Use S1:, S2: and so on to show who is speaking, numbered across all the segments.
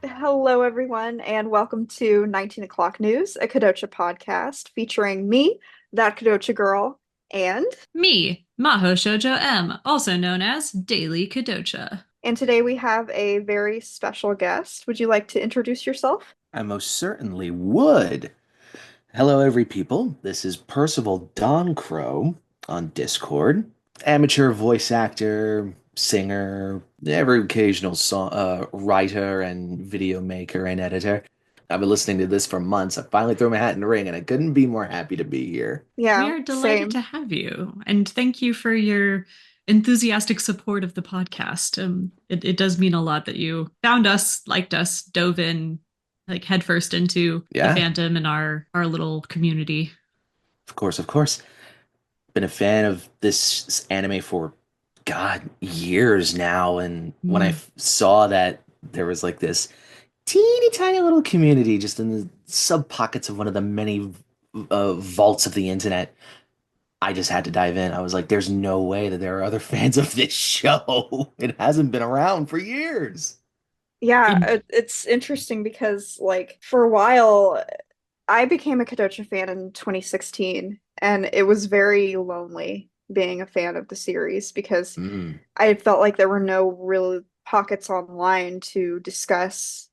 S1: Hello, everyone, and welcome to 19 O'Clock News, a Kodocha podcast featuring me, That Kodocha Girl, and
S2: Me, Mahou Shoujo M, also known as Daily Kodocha.
S1: today we have a very special guest. Would you like to introduce yourself?
S3: I most certainly would. Hello, every people. This is Percival Dawncrow on Discord. Amateur voice actor, singer, every occasional writer and video maker and editor. I've been listening to this for months. I finally threw my hat in the ring, and I couldn't be more happy to be here.
S2: We
S1: Yeah,
S2: are delighted
S1: same.
S2: to have you, and thank you for your enthusiastic support of the podcast. It does mean a lot that you found us, liked us, dove in, like headfirst into the
S3: Yeah,
S2: fandom and our little community.
S3: of course, of course. Been a fan of this anime for, God, years now. And when I
S2: Mm.
S3: saw that there was like this teeny tiny little community just in the sub pockets of one of the many vaults of the internet, I just had to dive in. I was like, there's no way that there are other fans of this show. It hasn't been around for years.
S1: Yeah,
S2: In
S1: it's interesting because, like, for a while, I became a Kodocha fan in 2016, and it was very lonely being a fan of the series because
S3: Mm,
S1: I felt like there were no real pockets online to discuss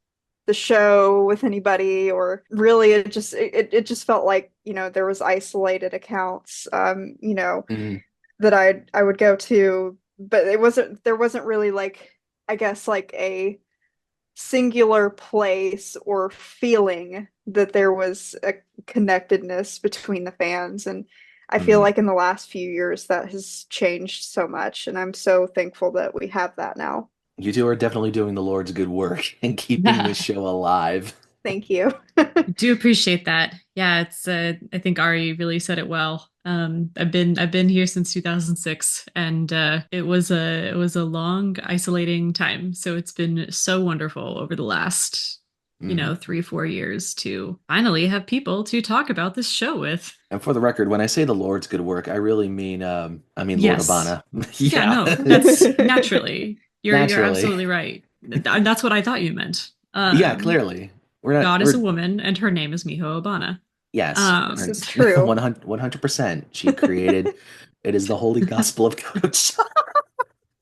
S1: the show with anybody, or really it just felt like, there was isolated accounts,
S3: mm,
S1: that I would go to, but there wasn't really, like, I guess, like a singular place or feeling that there was a connectedness between the fans. And I feel
S3: mm.
S1: like in the last few years that has changed so much, and I'm so thankful that we have that now.
S3: You two are definitely doing the Lord's good work and keeping this show alive.
S1: Thank you.
S2: do appreciate that. Yeah, it's I think Ari really said it well. I've been here since 2006, and it was a long isolating time. So it's been so wonderful over the last,
S3: Mm.
S2: 3-4 years to finally have people to talk about this show with.
S3: And for the record, when I say the Lord's good work, I mean Lord
S2: Yes.
S3: Obana.
S2: Yeah,
S3: Yeah,
S2: no, that's naturally. You're
S3: naturally.
S2: absolutely right. That's what I thought you meant.
S3: Yeah, clearly. We're not,
S2: God is a
S3: we're,
S2: woman, and her name is Miho Obana.
S3: yes,
S1: This is
S2: Um,
S1: true.
S3: 100%. She created, it is the holy gospel of Kodocha.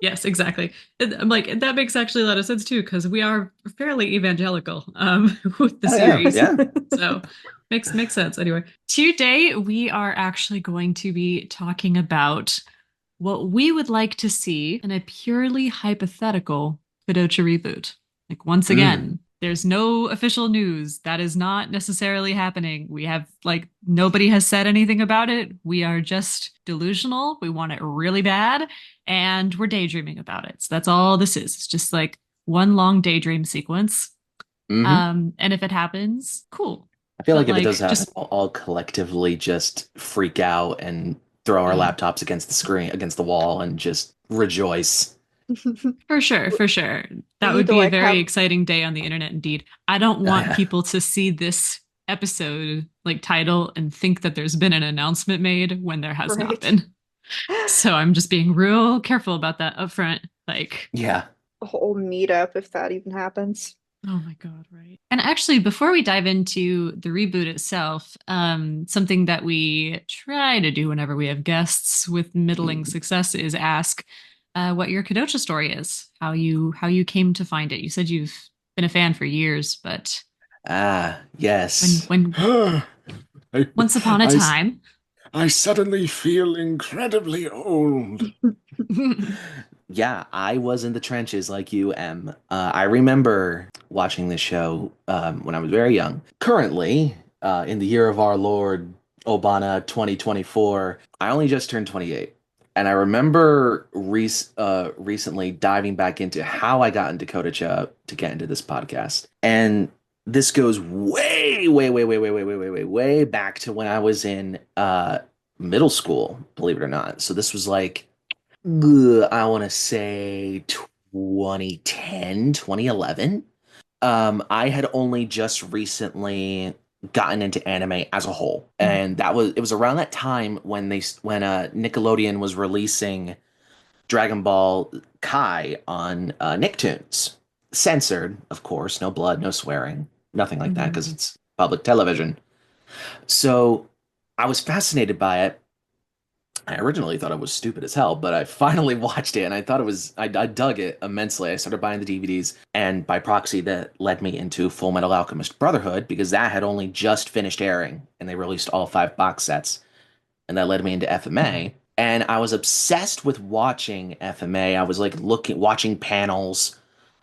S2: yes, exactly. I'm like, that makes actually a lot of sense too, because we are fairly evangelical with the
S3: Oh, yeah,
S2: series.
S3: yeah.
S2: So makes sense. Anyway, today we are actually going to be talking about what we would like to see in a purely hypothetical Kodocha reboot. Like, once
S3: Mm,
S2: again, there's no official news. That is not necessarily happening. We have, like, nobody has said anything about it. We are just delusional. We want it really bad, and we're daydreaming about it. So that's all this is. It's just like one long daydream sequence.
S3: hmm
S2: And if it happens, cool.
S3: I feel
S2: But
S3: like if it does
S2: like,
S3: happen,
S2: just
S3: we'll all collectively just freak out and throw our
S2: mm,
S3: laptops against the screen, against the wall, and just rejoice.
S2: for sure, for sure.
S1: We
S2: That
S1: need
S2: would
S1: to,
S2: be a
S1: like,
S2: very
S1: have
S2: exciting day on the internet indeed. I don't
S3: Oh,
S2: want
S3: yeah.
S2: people to see this episode like title and think that there's been an announcement made when there has not
S1: right.
S2: been. So I'm just being real careful about that up front. Like,
S3: Yeah.
S1: A whole meetup if that even happens.
S2: oh my God, right. And actually, before we dive into the reboot itself, something that we try to do whenever we have guests with middling
S3: Mm.
S2: success is ask what your Kodocha story is, how you came to find it. You said you've been a fan for years, but
S3: Ah,
S2: when
S3: yes.
S2: when
S4: I,
S2: once upon a
S4: I,
S2: time.
S4: I suddenly feel incredibly old.
S3: Yeah, I was in the trenches like you, Em. I remember watching this show when I was very young. Currently, in the year of our Lord Obana 2024, I only just turned 28. And I remember recently diving back into how I got into Kodacha to get into this podcast. And this goes way, way, way, way, way, way, way, way, way, way back to when I was in middle school, believe it or not. So this was like I want to say 2010, 2011. I had only just recently gotten into anime as a whole.
S2: Mhm.
S3: And it was around that time when Nickelodeon was releasing Dragon Ball Kai on Nicktoons. Censored, of course, no blood, no swearing, nothing like that
S2: Mhm.
S3: because it's public television. So I was fascinated by it. I originally thought it was stupid as hell, but I finally watched it and I thought I dug it immensely. I started buying the DVDs, and by proxy, that led me into Full Metal Alchemist Brotherhood because that had only just finished airing and they released all 5 box sets. And that led me into FMA. And I was obsessed with watching FMA. I was like watching panels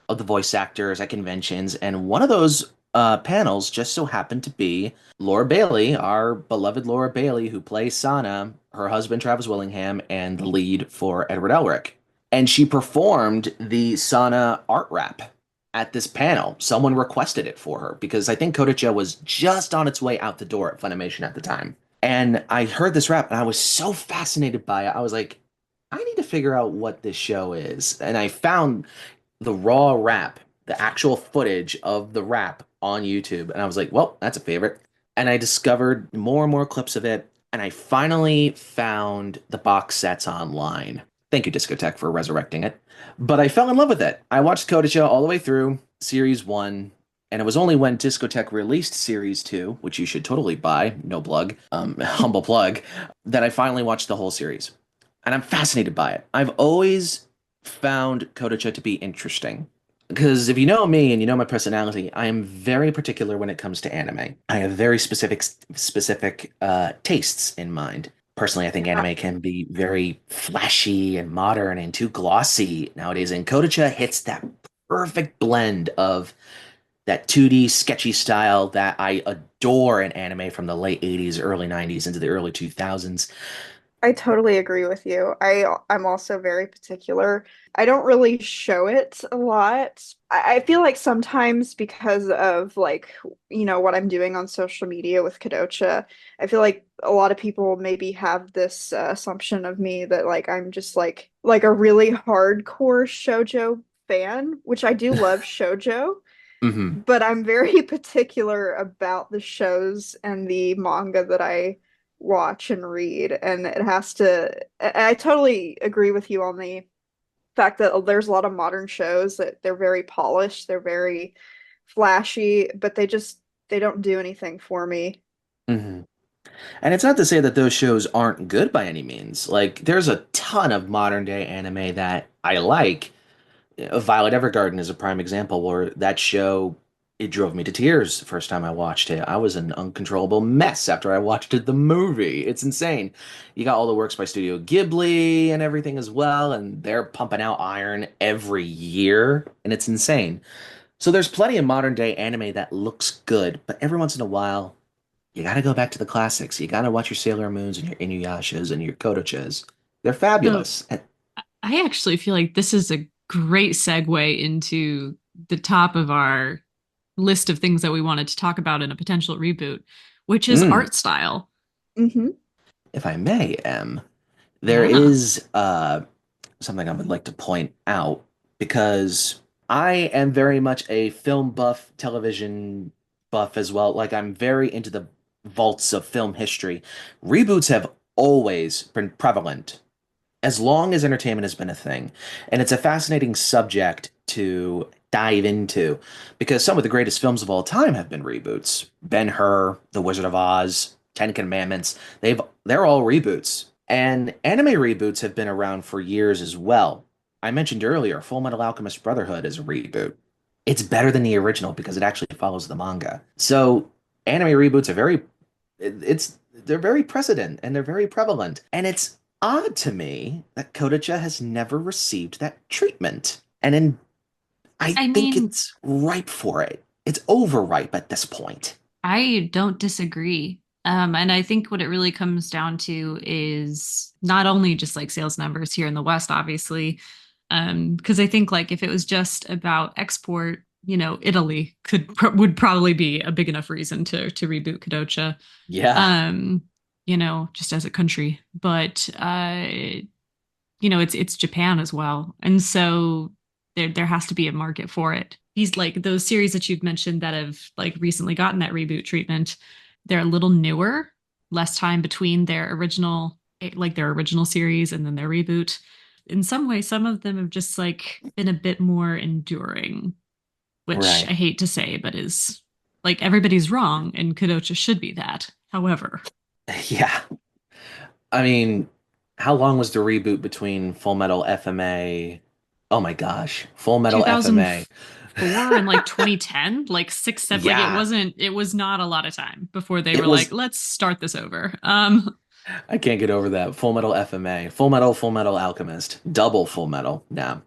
S3: of the voice actors at conventions, and one of those panels just so happened to be Laura Bailey, our beloved Laura Bailey, who plays Sana, her husband Travis Willingham, and the lead for Edward Elric. And she performed the Sana art rap at this panel. Someone requested it for her because I think Kodocha was just on its way out the door at Funimation at the time. And I heard this rap and I was so fascinated by it. I was like, I need to figure out what this show is. And I found the raw rap, the actual footage of the rap on YouTube. And I was like, well, that's a favorite. And I discovered more and more clips of it. And I finally found the box sets online. Thank you, Discotech, for resurrecting it. But I fell in love with it. I watched Kodocha all the way through Series 1. And it was only when Discotech released Series 2, which you should totally buy, no plug, humble plug, that I finally watched the whole series. And I'm fascinated by it. I've always found Kodocha to be interesting. Because if you know me and you know my personality, I am very particular when it comes to anime. I have very specific tastes in mind. Personally, I think anime can be very flashy and modern and too glossy nowadays, and Kodocha hits that perfect blend of that 2D sketchy style that I adore in anime from the late 80s, early 90s into the early 2000s.
S1: I totally agree with you. I'm also very particular. I don't really show it a lot. I feel like sometimes because of like, what I'm doing on social media with Kodocha, I feel like a lot of people maybe have this assumption of me that like I'm just like a really hardcore shoujo fan, which I do love shoujo,
S3: Hmm.
S1: but I'm very particular about the shows and the manga that I watch and read. And it has to, I totally agree with you on the fact that there's a lot of modern shows that they're very polished, they're very flashy, but they don't do anything for me.
S3: Hmm. And it's not to say that those shows aren't good by any means. Like, there's a ton of modern day anime that I like. Violet Evergarden is a prime example where that show, it drove me to tears the first time I watched it. I was an uncontrollable mess after I watched it, the movie. It's insane. You got all the works by Studio Ghibli and everything as well, and they're pumping out iron every year, and it's insane. So there's plenty of modern day anime that looks good, but every once in a while, you gotta go back to the classics. You gotta watch your Sailor Moons and your Inuyashas and your Kodochas. They're
S2: So
S3: fabulous.
S2: I actually feel like this is a great segue into the top of our list of things that we wanted to talk about in a potential reboot, which is
S3: Mm,
S2: art style.
S1: Hmm.
S3: if I may, M, there
S2: Yeah.
S3: is something I would like to point out because I am very much a film buff, television buff as well. Like, I'm very into the vaults of film history. Reboots have always been prevalent as long as entertainment has been a thing. And it's a fascinating subject to dive into because some of the greatest films of all time have been reboots. Ben-Hur, The Wizard of Oz, Ten Commandments, they're all reboots. And anime reboots have been around for years as well. I mentioned earlier, Full Metal Alchemist Brotherhood is a reboot. It's better than the original because it actually follows the manga. So anime reboots are it's they're very precedent and they're very prevalent. And it's odd to me that Kodacha has never received that treatment. I
S2: I
S3: think
S2: mean,
S3: it's ripe for it. It's overripe at this point.
S2: I don't disagree. And I think what it really comes down to is not only just like sales numbers here in the West, obviously, because I think like if it was just about export, Italy would probably be a big enough reason to reboot Kodocha,
S3: Yeah.
S2: um, just as a country. But it's Japan as well, and so there has to be a market for it. these like those series that you've mentioned that have like recently gotten that reboot treatment, they're a little newer, less time between their original like their original series and then their reboot. In some way, some of them have just like been a bit more enduring, which
S3: Right.
S2: I hate to say, but is like everybody's wrong, and Kodocha should be that. However,
S3: Yeah. I mean, how long was the reboot between Full Metal FMA? Oh my gosh, Full Metal FMA.
S2: 2004 and like 2010, like six, seven, like
S3: Yeah,
S2: it was not a lot of time before they
S3: it
S2: were like,
S3: was.
S2: let's start this over.
S3: I can't get over that. Full Metal FMA, Full Metal Alchemist, double Full Metal. Yeah,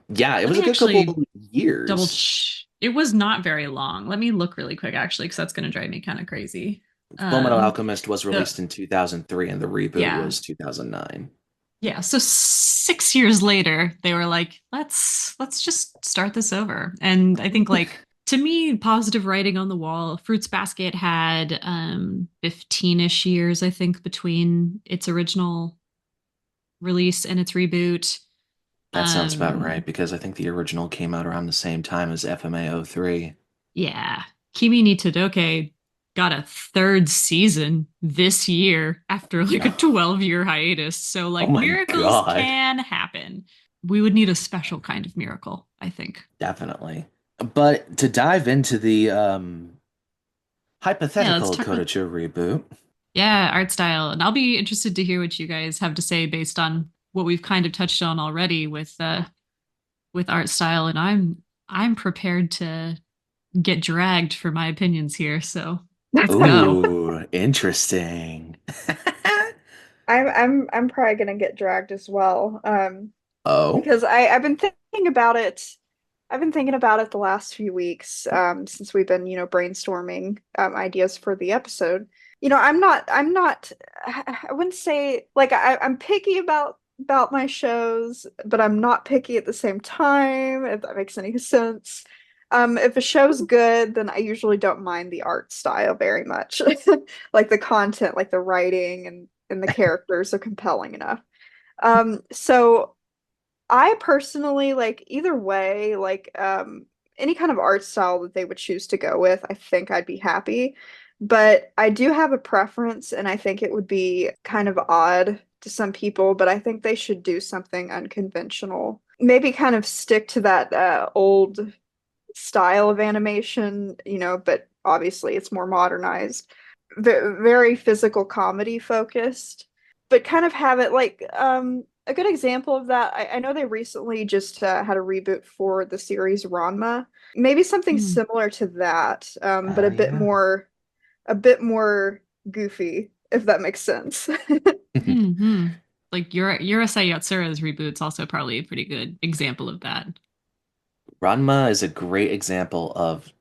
S3: yeah, it
S2: Let
S3: was a
S2: me
S3: good couple
S2: actually
S3: years.
S2: it was not very long. Let me look really quick actually, because that's going to drive me kind of crazy.
S3: Full Metal
S2: Um,
S3: Alchemist was
S2: the
S3: released in 2003, and the reboot
S2: Yeah.
S3: was 2009.
S2: Yeah, so 6 years later, they were like, let's just start this over. And I think like to me, positive writing on the wall. Fruits Basket had 15-ish years, I think, between its original release and its reboot.
S3: That sounds about
S2: Um,
S3: right because I think the original came out around the same time as FMA '03.
S2: yeah. Kimi ni Todoke got a third season this year after like a 12-year hiatus. So
S3: Oh
S2: like
S3: my
S2: miracles
S3: God.
S2: can happen. We would need a special kind of miracle, I think.
S3: Definitely. But to dive into the
S2: Yeah, let's
S3: hypothetical
S2: talk about
S3: Kodocha reboot.
S2: yeah, art style. And I'll be interested to hear what you guys have to say based on what we've kind of touched on already with art style. And I'm prepared to get dragged for my opinions here. So let's go.
S3: Ooh, interesting.
S1: I'm probably gonna get dragged as well.
S3: Oh,
S1: Because I've been thinking about it. I've been thinking about it the last few weeks, since we've been, brainstorming ideas for the episode. I'm not I wouldn't say like I'm picky about my shows, but I'm not picky at the same time, if that makes any sense. If a show's good, then I usually don't mind the art style very much. Like the content, like the writing and the characters are compelling enough. So I personally like either way, like any kind of art style that they would choose to go with, I think I'd be happy. But I do have a preference, and I think it would be kind of odd to some people, but I think they should do something unconventional. Maybe kind of stick to that old style of animation, but obviously it's more modernized. Very physical comedy focused, but kind of have it like a good example of that. I know they recently just had a reboot for the series Ranma. Maybe something
S2: Hmm.
S1: similar to that, but
S3: oh yeah.
S1: a bit more goofy, if that makes sense.
S2: Hmm. Like your Urusei Yatsura's reboot's also probably a pretty good example of that.
S3: Ranma is a great example of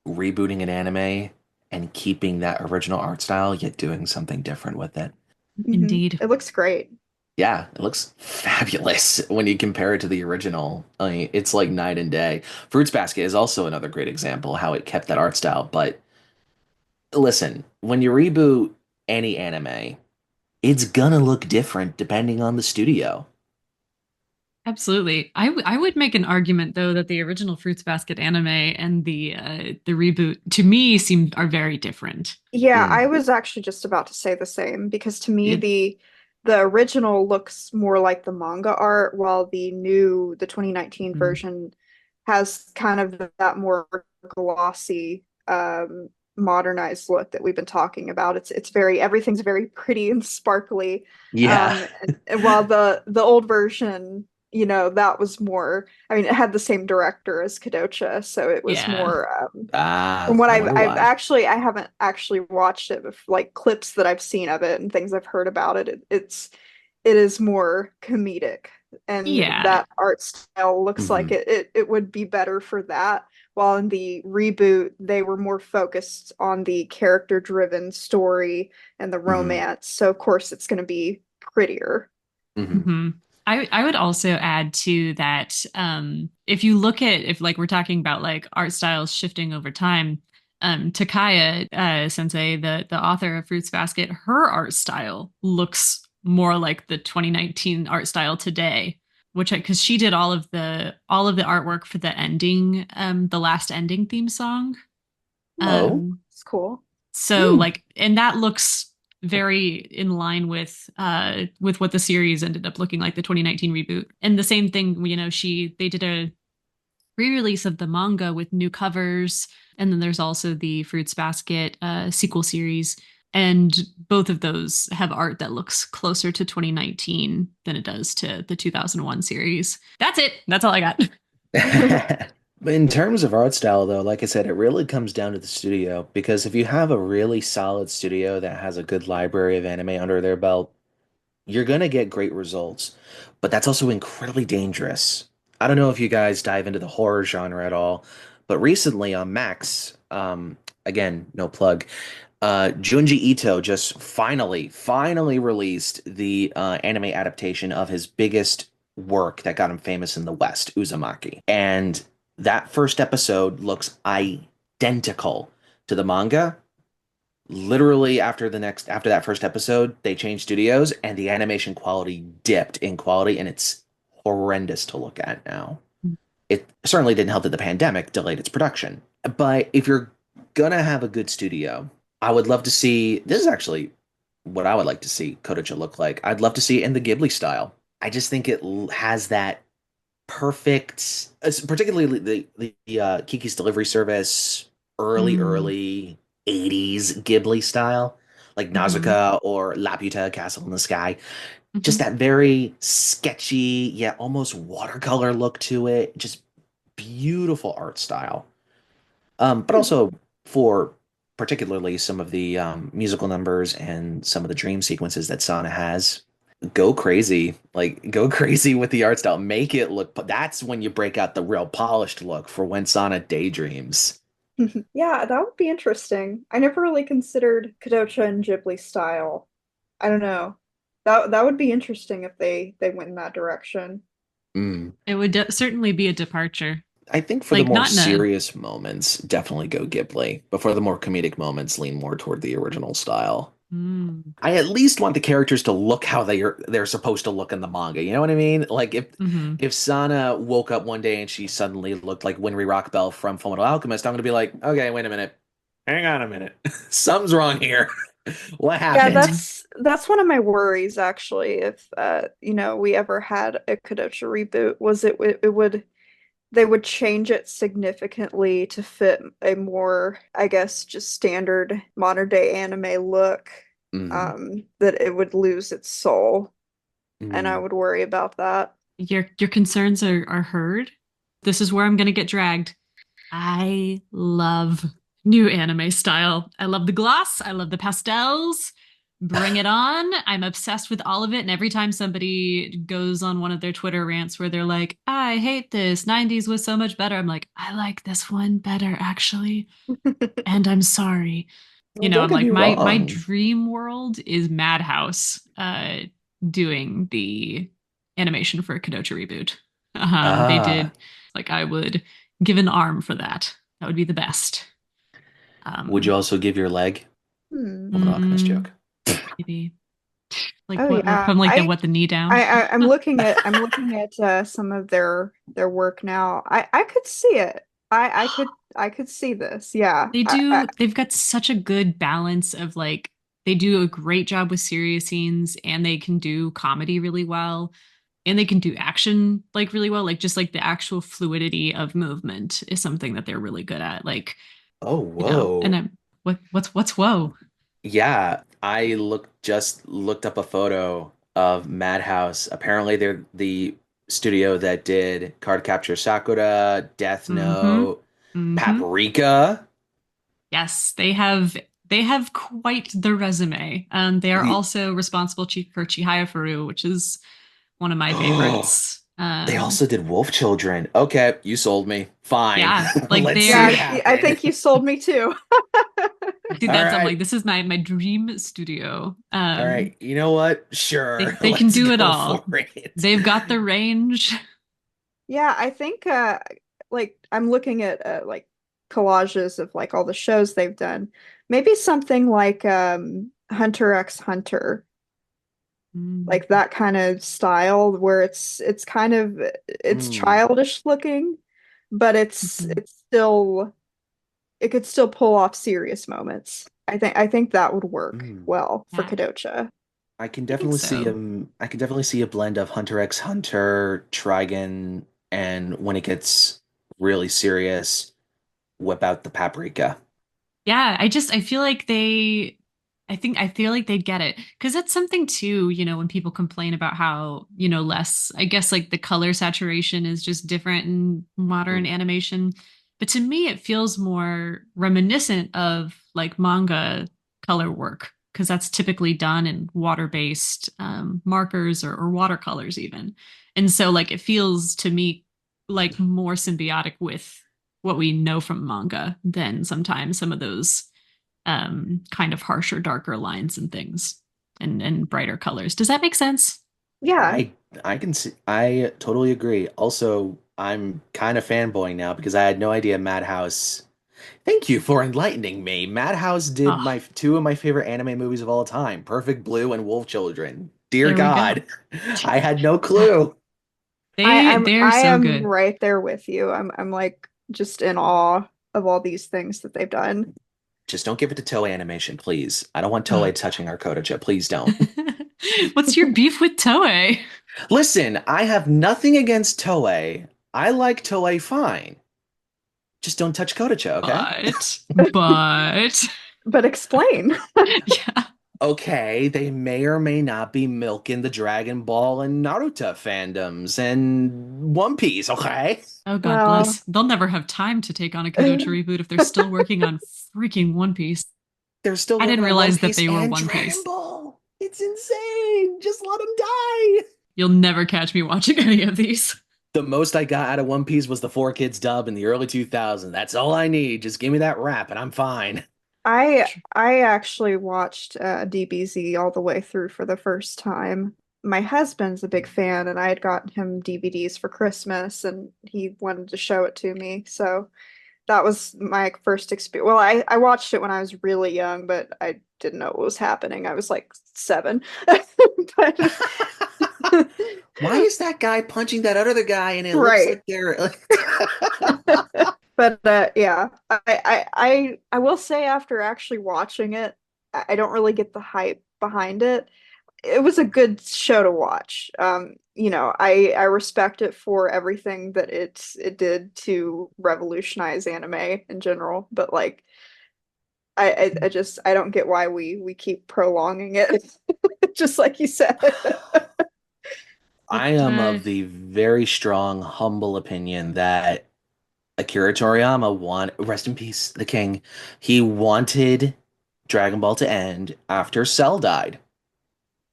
S3: rebooting an anime and keeping that original art style, yet doing something different with it.
S2: Indeed.
S1: It looks great.
S3: Yeah, it looks fabulous when you compare it to the original. I mean, it's like night and day. Fruits Basket is also another great example how it kept that art style. But listen, when you reboot any anime, it's gonna look different depending on the studio.
S2: Absolutely. I would make an argument though that the original Fruits Basket anime and the reboot to me seem are very different.
S1: Yeah, I
S3: Mm,
S1: was actually just about to say the same because to me
S2: It
S1: the original looks more like the manga art, while the 2019
S2: mm,
S1: version has kind of that more glossy, modernized look that we've been talking about. It's very everything's very pretty and sparkly.
S3: yeah.
S1: And while the old version, that was more, I mean, it had the same director as Kodocha, so it was
S2: yeah.
S1: more from
S3: Ah,
S1: what
S3: I wonder why.
S1: I haven't actually watched it, but like clips that I've seen of it and things I've heard about it, it is more comedic, and
S2: Yeah.
S1: that art style looks like
S3: Mhm,
S1: it would be better for that. While in the reboot, they were more focused on the character-driven story and the
S3: mhm,
S1: romance. So of course it's going to be prettier.
S3: mhm.
S2: Hmm. I would also add to that if you look at if like we're talking about like art styles shifting over time, Takaya Sensei, the author of Fruits Basket, her art style looks more like the 2019 art style today. which because she did all of the artwork for the ending, the last ending theme song.
S3: Oh.
S1: It's cool.
S2: So
S3: Hmm.
S2: like, and that looks very in line with what the series ended up looking like, the 2019 reboot. And the same thing, they did a re-release of the manga with new covers, and then there's also the Fruits Basket sequel series. And both of those have art that looks closer to 2019 than it does to the 2001 series. That's it. That's all I got.
S3: But in terms of art style, though, like I said, it really comes down to the studio because if you have a really solid studio that has a good library of anime under their belt, you're gonna get great results. But that's also incredibly dangerous. I don't know if you guys dive into the horror genre at all, but recently on Max, again, no plug, Junji Ito just finally released the anime adaptation of his biggest work that got him famous in the West, Uzumaki. And that first episode looks identical to the manga. Literally after that first episode, they changed studios and the animation quality dipped in quality and it's horrendous to look at now. It certainly didn't help that the pandemic delayed its production. But if you're gonna have a good studio, I would love to see this is actually what I would like to see Kodocha look like. I'd love to see it in the Ghibli style. I just think it has that perfect, particularly the Kiki's Delivery Service,
S2: Mm.
S3: early 80s Ghibli style, like
S2: Hmm.
S3: Nausicaa or Laputa, Castle in the Sky. Just
S2: Hmm.
S3: that very sketchy, yet almost watercolor look to it. Just beautiful art style. But
S1: Hmm.
S3: also for particularly some of the musical numbers and some of the dream sequences that Sana has. Go crazy. Like, go crazy with the art style. Make it look. That's when you break out the real polished look for when Sana daydreams.
S1: Yeah, that would be interesting. I never really considered Kodocha and Ghibli style. I don't know. That would be interesting if they went in that direction.
S3: Mm.
S2: It would certainly be a departure.
S3: I think for the
S2: Like
S3: more
S2: not in a
S3: serious moments, definitely go Ghibli. But for the more comedic moments, lean more toward the original style.
S2: mm,
S3: I at least want the characters to look how they're supposed to look in the manga. You know what I mean? Like
S2: hmm
S3: if Sana woke up one day and she suddenly looked like Winry Rockbell from Fullmetal Alchemist, I'm gonna be like, okay, wait a minute, hang on a minute, something's wrong here. What
S1: Yeah,
S3: happened?
S2: hmm
S1: that's one of my worries actually. If we ever had a Kodocha reboot, was it would they would change it significantly to fit a more, I guess, just standard modern day anime look,
S3: Mm,
S1: that it would lose its soul, and I
S3: mm.
S1: would worry about that.
S2: Your concerns are heard. This is where I'm gonna get dragged. I love new anime style. I love the gloss. I love the pastels. Bring it on. I'm obsessed with all of it. And every time somebody goes on one of their Twitter rants where they're like, I hate this, 90s was so much better, I'm like, I like this one better, actually. And I'm sorry.
S3: Well, don't
S2: I'm
S3: get me
S2: like, my
S3: wrong.
S2: dream world is Madhouse doing the animation for Kodocha Reboot. They
S3: Ah,
S2: did, like, I would give an arm for that. That would be the best.
S3: would you
S2: Um,
S3: also give your leg?
S1: Hmm.
S3: Fullmetal Alchemist
S2: mm,
S3: joke.
S2: maybe like
S1: Oh
S2: what
S1: yeah,
S2: from like the what the knee down.
S1: I'm looking at some of their work now. I could see it. I could see this. Yeah.
S2: They've got such a good balance of like, they do a great job with serious scenes and they can do comedy really well. And they can do action like really well. Like just like the actual fluidity of movement is something that they're really good at. Like,
S3: Oh,
S2: and
S3: whoa.
S2: I'm what's whoa.
S3: Yeah, I looked up a photo of Madhouse. Apparently, they're the studio that did Card Capture Sakura, Death
S2: Mm-hmm.
S3: Note,
S2: Mm-hmm.
S3: Paprika.
S2: Yes, they have quite the resume. They are
S3: The
S2: also responsible for Chihaya Faru, which is one of my
S3: oh,
S2: favorites.
S3: they also did Wolf Children. Okay, you sold me. Fine,
S2: Yeah, like
S3: let's see
S1: Yeah,
S3: it
S2: they're
S1: I
S3: happen.
S1: think you sold me too.
S2: dude.
S3: All
S2: That's I'm
S3: right,
S2: like this is my dream studio.
S3: all right. You know what? Sure,
S2: They can
S3: let's
S2: do it
S3: go
S2: all.
S3: for it.
S2: They've got the range.
S1: Yeah, I think like I'm looking at like collages of like all the shows they've done. Maybe something like Hunter x Hunter. like that kind of style where it's kind of it's
S3: Mm,
S1: childish looking, but
S2: Mhm.
S1: it's still it could still pull off serious moments. I think that would work
S3: mm.
S1: well for
S2: Yeah,
S1: Kodocha.
S3: I can
S2: I think
S3: definitely see
S2: so.
S3: him. I can definitely see a blend of Hunter x Hunter, Trigun, and when it gets really serious, whip out the paprika.
S2: Yeah, I feel like I feel like they'd get it because that's something too, when people complain about how, less, I guess like the color saturation is just different in modern
S3: Mm,
S2: animation. But to me, it feels more reminiscent of like manga color work because that's typically done in water-based markers or watercolors even. And so like it feels to me like more symbiotic with what we know from manga than sometimes some of those kind of harsher, darker lines and things and brighter colors. Does that make sense?
S1: Yeah.
S3: I I can see. I totally agree. Also, I'm kind of fanboying now because I had no idea Madhouse. Thank you for enlightening me. Madhouse did
S2: Oh,
S3: my two of my favorite anime movies of all time, Perfect Blue and Wolf Children. Dear
S2: there we go.
S3: God, I had no
S2: Yeah.
S3: clue.
S2: They're
S1: I
S2: so
S1: am
S2: good.
S1: right there with you. I'm like just in awe of all these things that they've done.
S3: Just don't give it to Toei Animation, please. I don't want Toei touching our Kodocha. Please don't.
S2: What's your beef with Toei?
S3: Listen, I have nothing against Toei. I like Toei fine. Just don't touch Kodocha, okay?
S2: But
S1: But explain.
S2: yeah.
S3: Okay, they may or may not be milking the Dragon Ball and Naruto fandoms and One Piece, okay?
S2: Oh God
S1: Well,
S2: bless. They'll never have time to take on a Kodocha reboot if they're still working on freaking One Piece.
S3: They're still
S2: I
S3: working
S2: didn't
S3: on One
S2: realize that
S3: Piece
S2: they were
S3: and
S2: One
S3: Dragon
S2: Piece.
S3: Ball. It's insane. Just let them die.
S2: You'll never catch me watching any of these.
S3: The most I got out of One Piece was the Four Kids dub in the early 2000s. That's all I need. Just give me that rap and I'm fine.
S1: I actually watched DBZ all the way through for the first time. My husband's a big fan, and I had gotten him DVDs for Christmas, and he wanted to show it to me. So that was my first experience. Well, I watched it when I was really young, but I didn't know what was happening. I was like 7. But
S3: Why is that guy punching that other guy and it looks
S1: right.
S3: like they're
S1: But yeah, I will say after actually watching it, I don't really get the hype behind it. It was a good show to watch. I respect it for everything that it did to revolutionize anime in general, but like I just I don't get why we keep prolonging it, just like you said.
S2: It
S3: I am of the very strong, humble opinion that Akira Toriyama want rest in peace, the king. He wanted Dragon Ball to end after Cell died.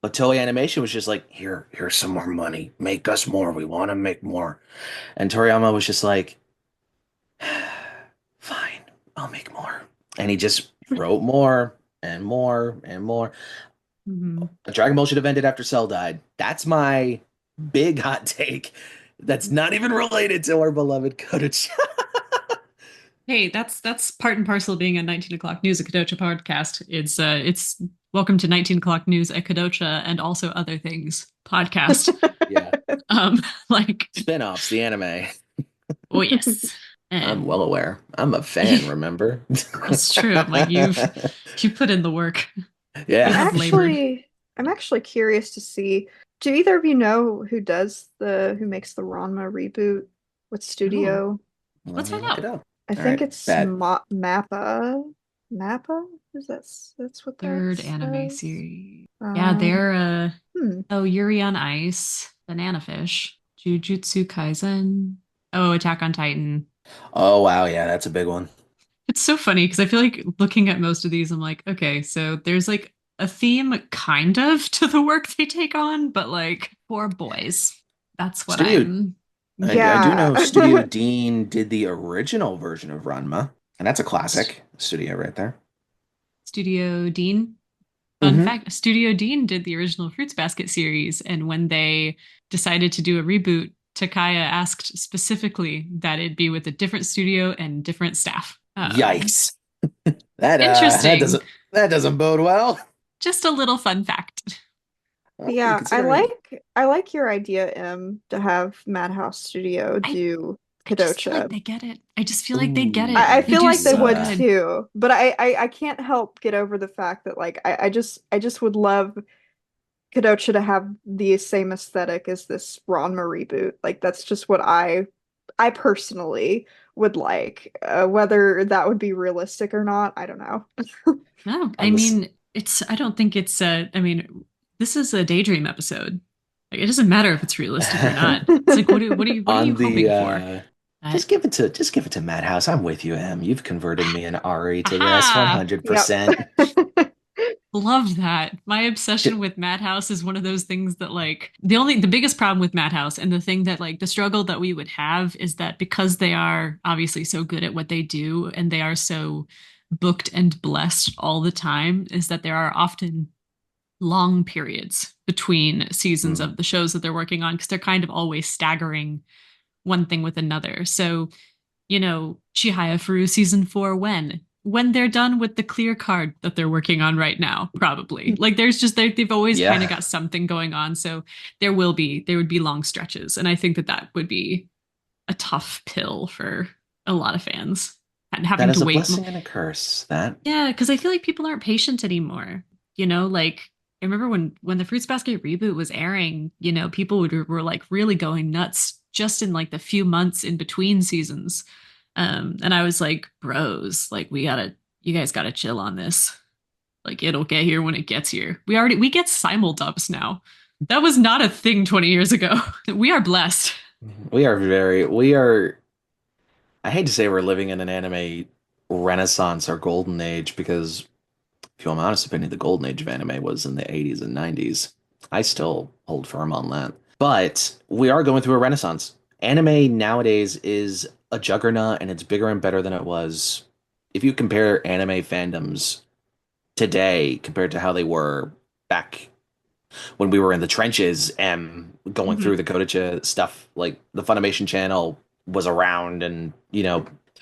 S3: But Toei Animation was just like, here's some more money. Make us more. We want to make more. And Toriyama was just like, fine, I'll make more. And he just wrote more and more and more.
S2: Mhm.
S3: Dragon Ball should have ended after Cell died. That's my big hot take. That's not even related to our beloved Kodocha.
S2: Hey, that's part and parcel of being a 19 o'clock news, a Kodocha podcast. It's welcome to 19 o'clock news, a Kodocha, and also other things podcast.
S3: Yeah.
S2: Um, like,
S3: Spin-offs, the anime.
S2: oh yes,
S3: I'm
S2: and
S3: well aware. I'm a fan, remember?
S2: that's true. Like you put in the work. You
S3: Yeah.
S2: have labored.
S1: I'm actually curious to see, do either of you know who makes the Ranma reboot? What
S2: Oh,
S1: studio?
S3: Let
S2: let's
S3: me
S2: find
S3: look it
S2: out.
S3: up.
S1: I
S3: All
S1: think
S3: right.
S1: it's
S3: Bad.
S1: Mappa. Mappa? Is that's what that
S2: Third anime
S1: says?
S2: series. Yeah,
S1: Um,
S2: they're
S1: hmm.
S2: oh, Yuri on Ice, Banana Fish, Jujutsu Kaisen. Oh, Attack on Titan.
S3: Oh wow, yeah, that's a big one.
S2: It's so funny because I feel like looking at most of these, I'm like, okay, so there's like a theme kind of to the work they take on, but like for boys. That's what
S3: Studio
S2: I'm.
S3: I do
S1: Yeah.
S3: know Studio Dean did the original version of Ranma, and that's a classic studio right there.
S2: Studio Dean. Fun
S3: Mm-hmm.
S2: fact, Studio Dean did the original Fruits Basket series, and when they decided to do a reboot, Takaya asked specifically that it be with a different studio and different staff.
S3: Yikes. That
S2: Interesting.
S3: doesn't bode well.
S2: Just a little fun fact.
S3: What are you
S1: Yeah,
S3: considering?
S1: I like your idea, to have Madhouse Studio
S2: I
S1: do
S2: I just feel like
S1: Kodocha.
S2: they get it. I just feel like they get it.
S1: I
S3: Ooh,
S2: They
S1: feel
S2: do
S1: like they
S2: so
S1: would
S3: yeah.
S2: good.
S1: too, but I can't help get over the fact that like I just would love Kodocha to have the same aesthetic as this Ranma reboot. Like that's just what I personally would like. Whether that would be realistic or not, I don't know.
S2: No, I
S3: On this
S2: mean, I don't think it's I mean, this is a daydream episode. Like it doesn't matter if it's realistic or not. It's like what are you
S3: on the
S2: hoping for? But
S3: just give it to Madhouse. I'm with you, Em. You've converted me and Ari to this
S2: aha!
S3: 100%.
S2: Love that. My obsession with Madhouse is one of those things that like the biggest problem with Madhouse and the thing that like the struggle that we would have is that because they are obviously so good at what they do and they are so booked and blessed all the time is that there are often long periods between seasons
S3: Mm,
S2: of the shows that they're working on because they're kind of always staggering one thing with another. So, Chihaya Furu season 4 when? When they're done with the clear card that they're working on right now, probably. Like there's just they've always kind of
S3: yeah,
S2: got something going on. So there would be long stretches. And I think that that would be a tough pill for a lot of fans and
S3: that
S2: having to
S3: is a
S2: wait.
S3: blessing and a curse. That
S2: Yeah, because I feel like people aren't patient anymore. Like I remember when the Fruits Basket reboot was airing, people were like really going nuts just in like the few months in between seasons. And I was like, bros, like you guys gotta chill on this. Like it'll get here when it gets here. We get simuldubs now. That was not a thing 20 years ago. We are blessed.
S3: we are I hate to say we're living in an anime renaissance or golden age because if you want my honest opinion, the golden age of anime was in the 80s and 90s. I still hold firm on that. But we are going through a renaissance. Anime nowadays is a juggernaut and it's bigger and better than it was. If you compare anime fandoms today compared to how they were back when we were in the trenches and going through
S2: Mhm.
S3: the Kodocha stuff, like the Funimation channel was around and,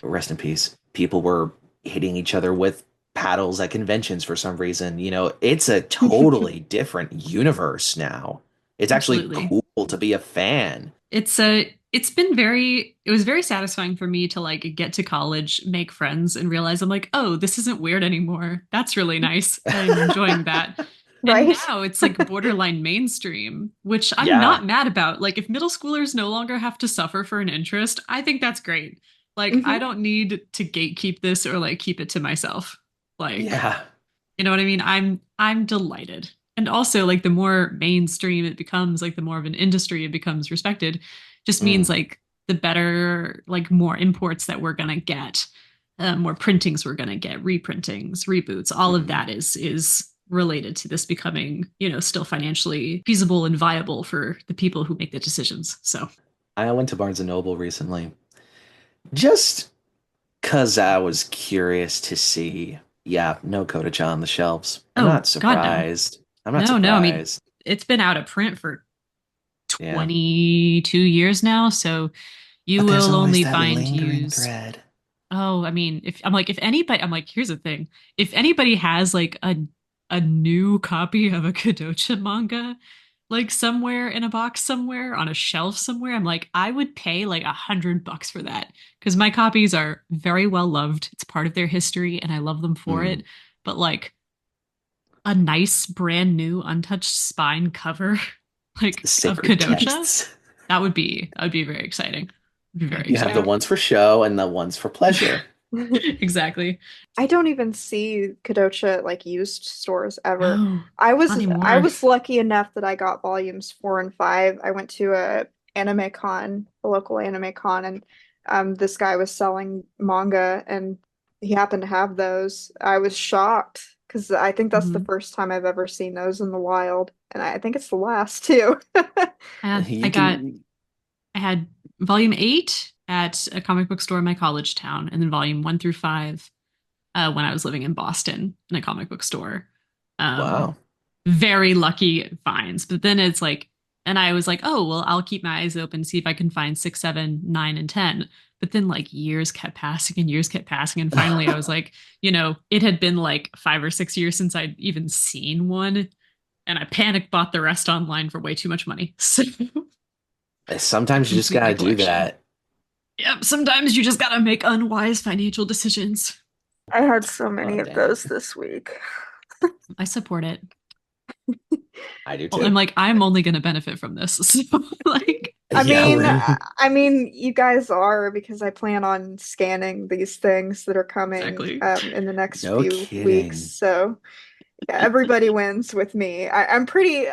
S3: rest in peace. People were hitting each other with paddles at conventions for some reason. It's a totally different universe now. It's actually
S2: Absolutely.
S3: cool to be a fan.
S2: It was very satisfying for me to like get to college, make friends, and realize I'm like, oh, this isn't weird anymore. That's really nice. I'm enjoying that. And
S1: Right?
S2: now it's like borderline mainstream, which I'm
S3: Yeah,
S2: not mad about. Like, if middle schoolers no longer have to suffer for an interest, I think that's great. Like, I
S1: Hmm.
S2: don't need to gatekeep this or like keep it to myself. Like,
S3: yeah.
S2: you know what I mean? I'm delighted. And also like the more mainstream it becomes, like the more of an industry it becomes respected, just means
S3: Mm,
S2: like the better, like more imports that we're gonna get, more printings we're gonna get, reprintings, reboots, all of
S3: mm.
S2: that is related to this becoming, still financially feasible and viable for the people who make the decisions. So
S3: I went to Barnes& and Noble recently just because I was curious to see. Yeah, no Kodocha on the shelves. I'm
S2: oh
S3: not
S2: God, no.
S3: surprised. I'm not
S2: No, no. I mean,
S3: surprised.
S2: it's been out of print for
S3: Yeah.
S2: 22 years now, so you
S3: But there's
S2: will
S3: always
S2: only
S3: that
S2: find
S3: lingering
S2: used.
S3: thread.
S2: Oh, I mean, if anybody, I'm like, here's the thing. If anybody has like a new copy of a Kodocha manga, like somewhere in a box somewhere on a shelf somewhere, I'm like, I would pay like $100 for that because my copies are very well loved. It's part of their history, and I love them for
S3: Mm.
S2: it. But like a nice brand new untouched spine cover, like of
S3: Sacred
S2: Kodocha,
S3: texts.
S2: that would be very exciting. It'd be very
S3: You have the
S1: Yeah.
S2: exciting.
S3: ones for show and the ones for pleasure.
S2: Exactly.
S1: I don't even see Kodocha at like used stores ever.
S2: No, not
S1: I
S2: anymore.
S1: was lucky enough that I got volumes 4 and 5. I went to a local anime con, and this guy was selling manga, and he happened to have those. I was shocked because I think that's the
S2: Mhm.
S1: first time I've ever seen those in the wild, and I think it's the last too.
S2: I
S3: You
S2: got
S3: can.
S2: I had volume 8 at a comic book store in my college town, and then volume 1 through 5 when I was living in Boston in a comic book store. Um,
S3: Wow.
S2: very lucky finds. But then it's like, and I was like, oh, well, I'll keep my eyes open, see if I can find 6, 7, 9, and 10. But then like years kept passing and years kept passing. And finally I was like, it had been like 5 or 6 years since I'd even seen one. and I panic bought the rest online for way too much money. So
S3: Sometimes you just
S2: complete my
S3: gotta do
S2: collection.
S3: that.
S2: Yep, sometimes you just gotta make unwise financial decisions.
S1: I had so many
S3: Oh,
S1: of
S3: dang
S1: those
S3: it.
S1: this week.
S2: I support it.
S3: I do
S2: Well, I'm
S3: too.
S2: like, I'm only gonna benefit from this. So like,
S1: I
S3: Yeah,
S1: mean,
S3: right.
S1: you guys are because I plan on scanning these things that are coming
S2: exactly.
S1: in the next
S3: No
S1: few weeks.
S3: kidding.
S1: So yeah, everybody wins with me. I'm pretty.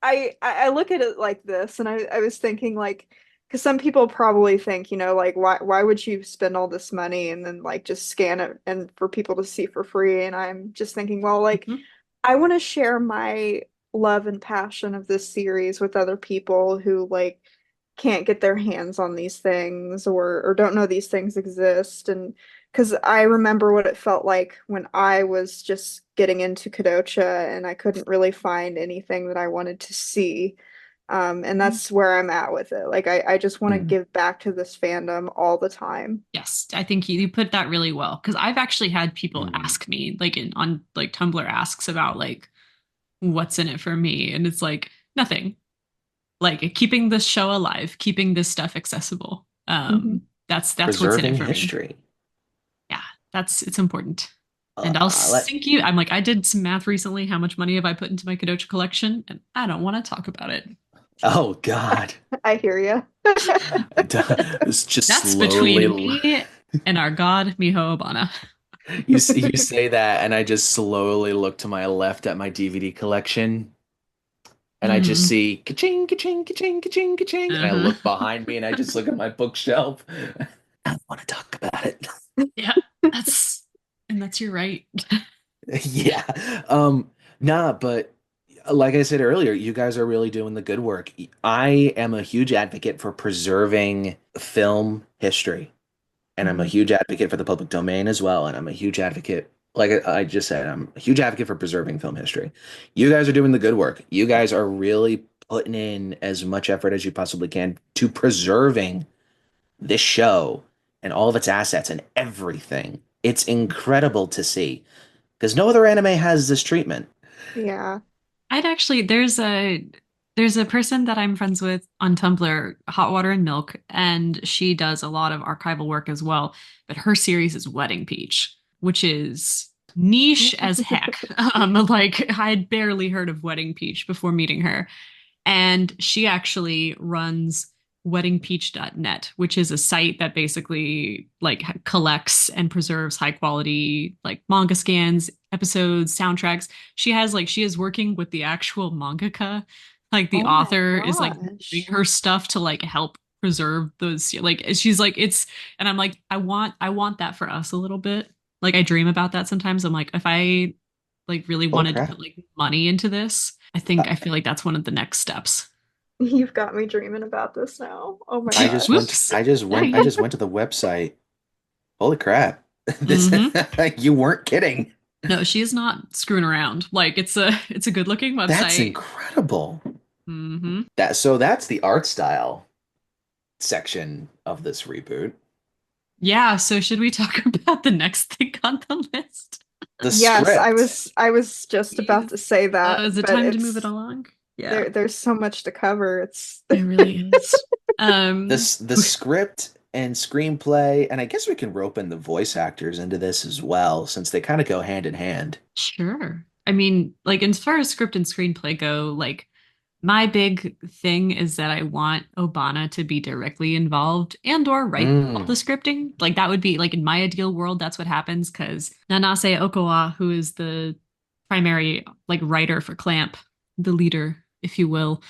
S1: I look at it like this, and I was thinking like, because some people probably think, like why would you spend all this money and then like just scan it and for people to see for free? And I'm just thinking, well, like
S2: Mhm.
S1: I want to share my love and passion of this series with other people who like can't get their hands on these things or don't know these things exist. And because I remember what it felt like when I was just getting into Kodocha and I couldn't really find anything that I wanted to see. And that's where I'm at with it. Like I just want to
S3: Mm.
S1: give back to this fandom all the time.
S2: Yes, I think you put that really well because I've actually had people
S3: Mm.
S2: ask me like on like Tumblr asks about like what's in it for me, and it's like nothing. Like keeping this show alive, keeping this stuff accessible.
S1: Mhm.
S2: That's what's in it
S3: Preserving
S2: for me.
S3: history.
S2: Yeah, that's it's important.
S3: Uh,
S2: And I'll
S3: let
S2: sync you. I'm like, I did some math recently. How much money have I put into my Kodocha collection? And I don't want to talk about it.
S3: Oh God.
S1: I hear you.
S3: It's just
S2: That's
S3: slowly.
S2: between me and our god, Miho Obana.
S3: You say that, and I just slowly look to my left at my DVD collection, and I just
S2: Mhm.
S3: see ka-ching, ka-ching, ka-ching, ka-ching, ka-ching, and I
S2: Uh-huh.
S3: look behind me, and I just look at my bookshelf. I don't want to talk about it.
S2: Yeah, that's and that's your right.
S3: Yeah. Nah, but like I said earlier, you guys are really doing the good work. I am a huge advocate for preserving film history, and I'm a
S2: Mhm.
S3: huge advocate for the public domain as well. And I'm a huge advocate, like I just said, I'm a huge advocate for preserving film history. You guys are doing the good work. You guys are really putting in as much effort as you possibly can to preserving this show and all of its assets and everything. It's incredible to see because no other anime has this treatment.
S1: Yeah.
S2: I'd actually there's a person that I'm friends with on Tumblr, Hot Water and Milk, and she does a lot of archival work as well. But her series is Wedding Peach, which is niche as heck. Like I'd barely heard of Wedding Peach before meeting her. And she actually runs weddingpeach.net, which is a site that basically like collects and preserves high quality like manga scans, episodes, soundtracks. She is working with the actual mangaka. Like the
S1: Oh my
S2: author is like doing
S1: gosh.
S2: her stuff to like help preserve those like she's like it's and I'm like I want that for us a little bit. Like I dream about that sometimes. I'm like if I like really
S3: Holy
S2: wanted to
S3: crap.
S2: put like money into this, I feel like that's one of the next steps.
S1: You've got me dreaming about this now. Oh my gosh.
S2: Whoops.
S3: I
S2: Dang.
S3: just went to the website. Holy crap. This
S2: Hmm.
S3: you weren't kidding.
S2: No, she's not screwing around. Like it's a good looking
S3: That's
S2: website.
S3: incredible.
S2: Hmm.
S3: That's the art style section of this reboot.
S2: Yeah, so should we talk about the next thing on the list?
S3: The
S1: Yes,
S3: script.
S1: I was just about
S2: Jeez.
S1: to say that,
S2: Is it
S1: but
S2: time to move it along? Yeah,
S1: there's so much to cover. It's
S2: it really is. Um,
S3: The script and screenplay, and I guess we can rope in the voice actors into this as well, since they kind of go hand in hand.
S2: sure. I mean, like as far as script and screenplay go, like my big thing is that I want Obana to be directly involved and or write all the
S3: Mm,
S2: scripting. Like that would be like in my ideal world, that's what happens because Nanase Okawa, who is the primary like writer for Clamp, the leader, if you will,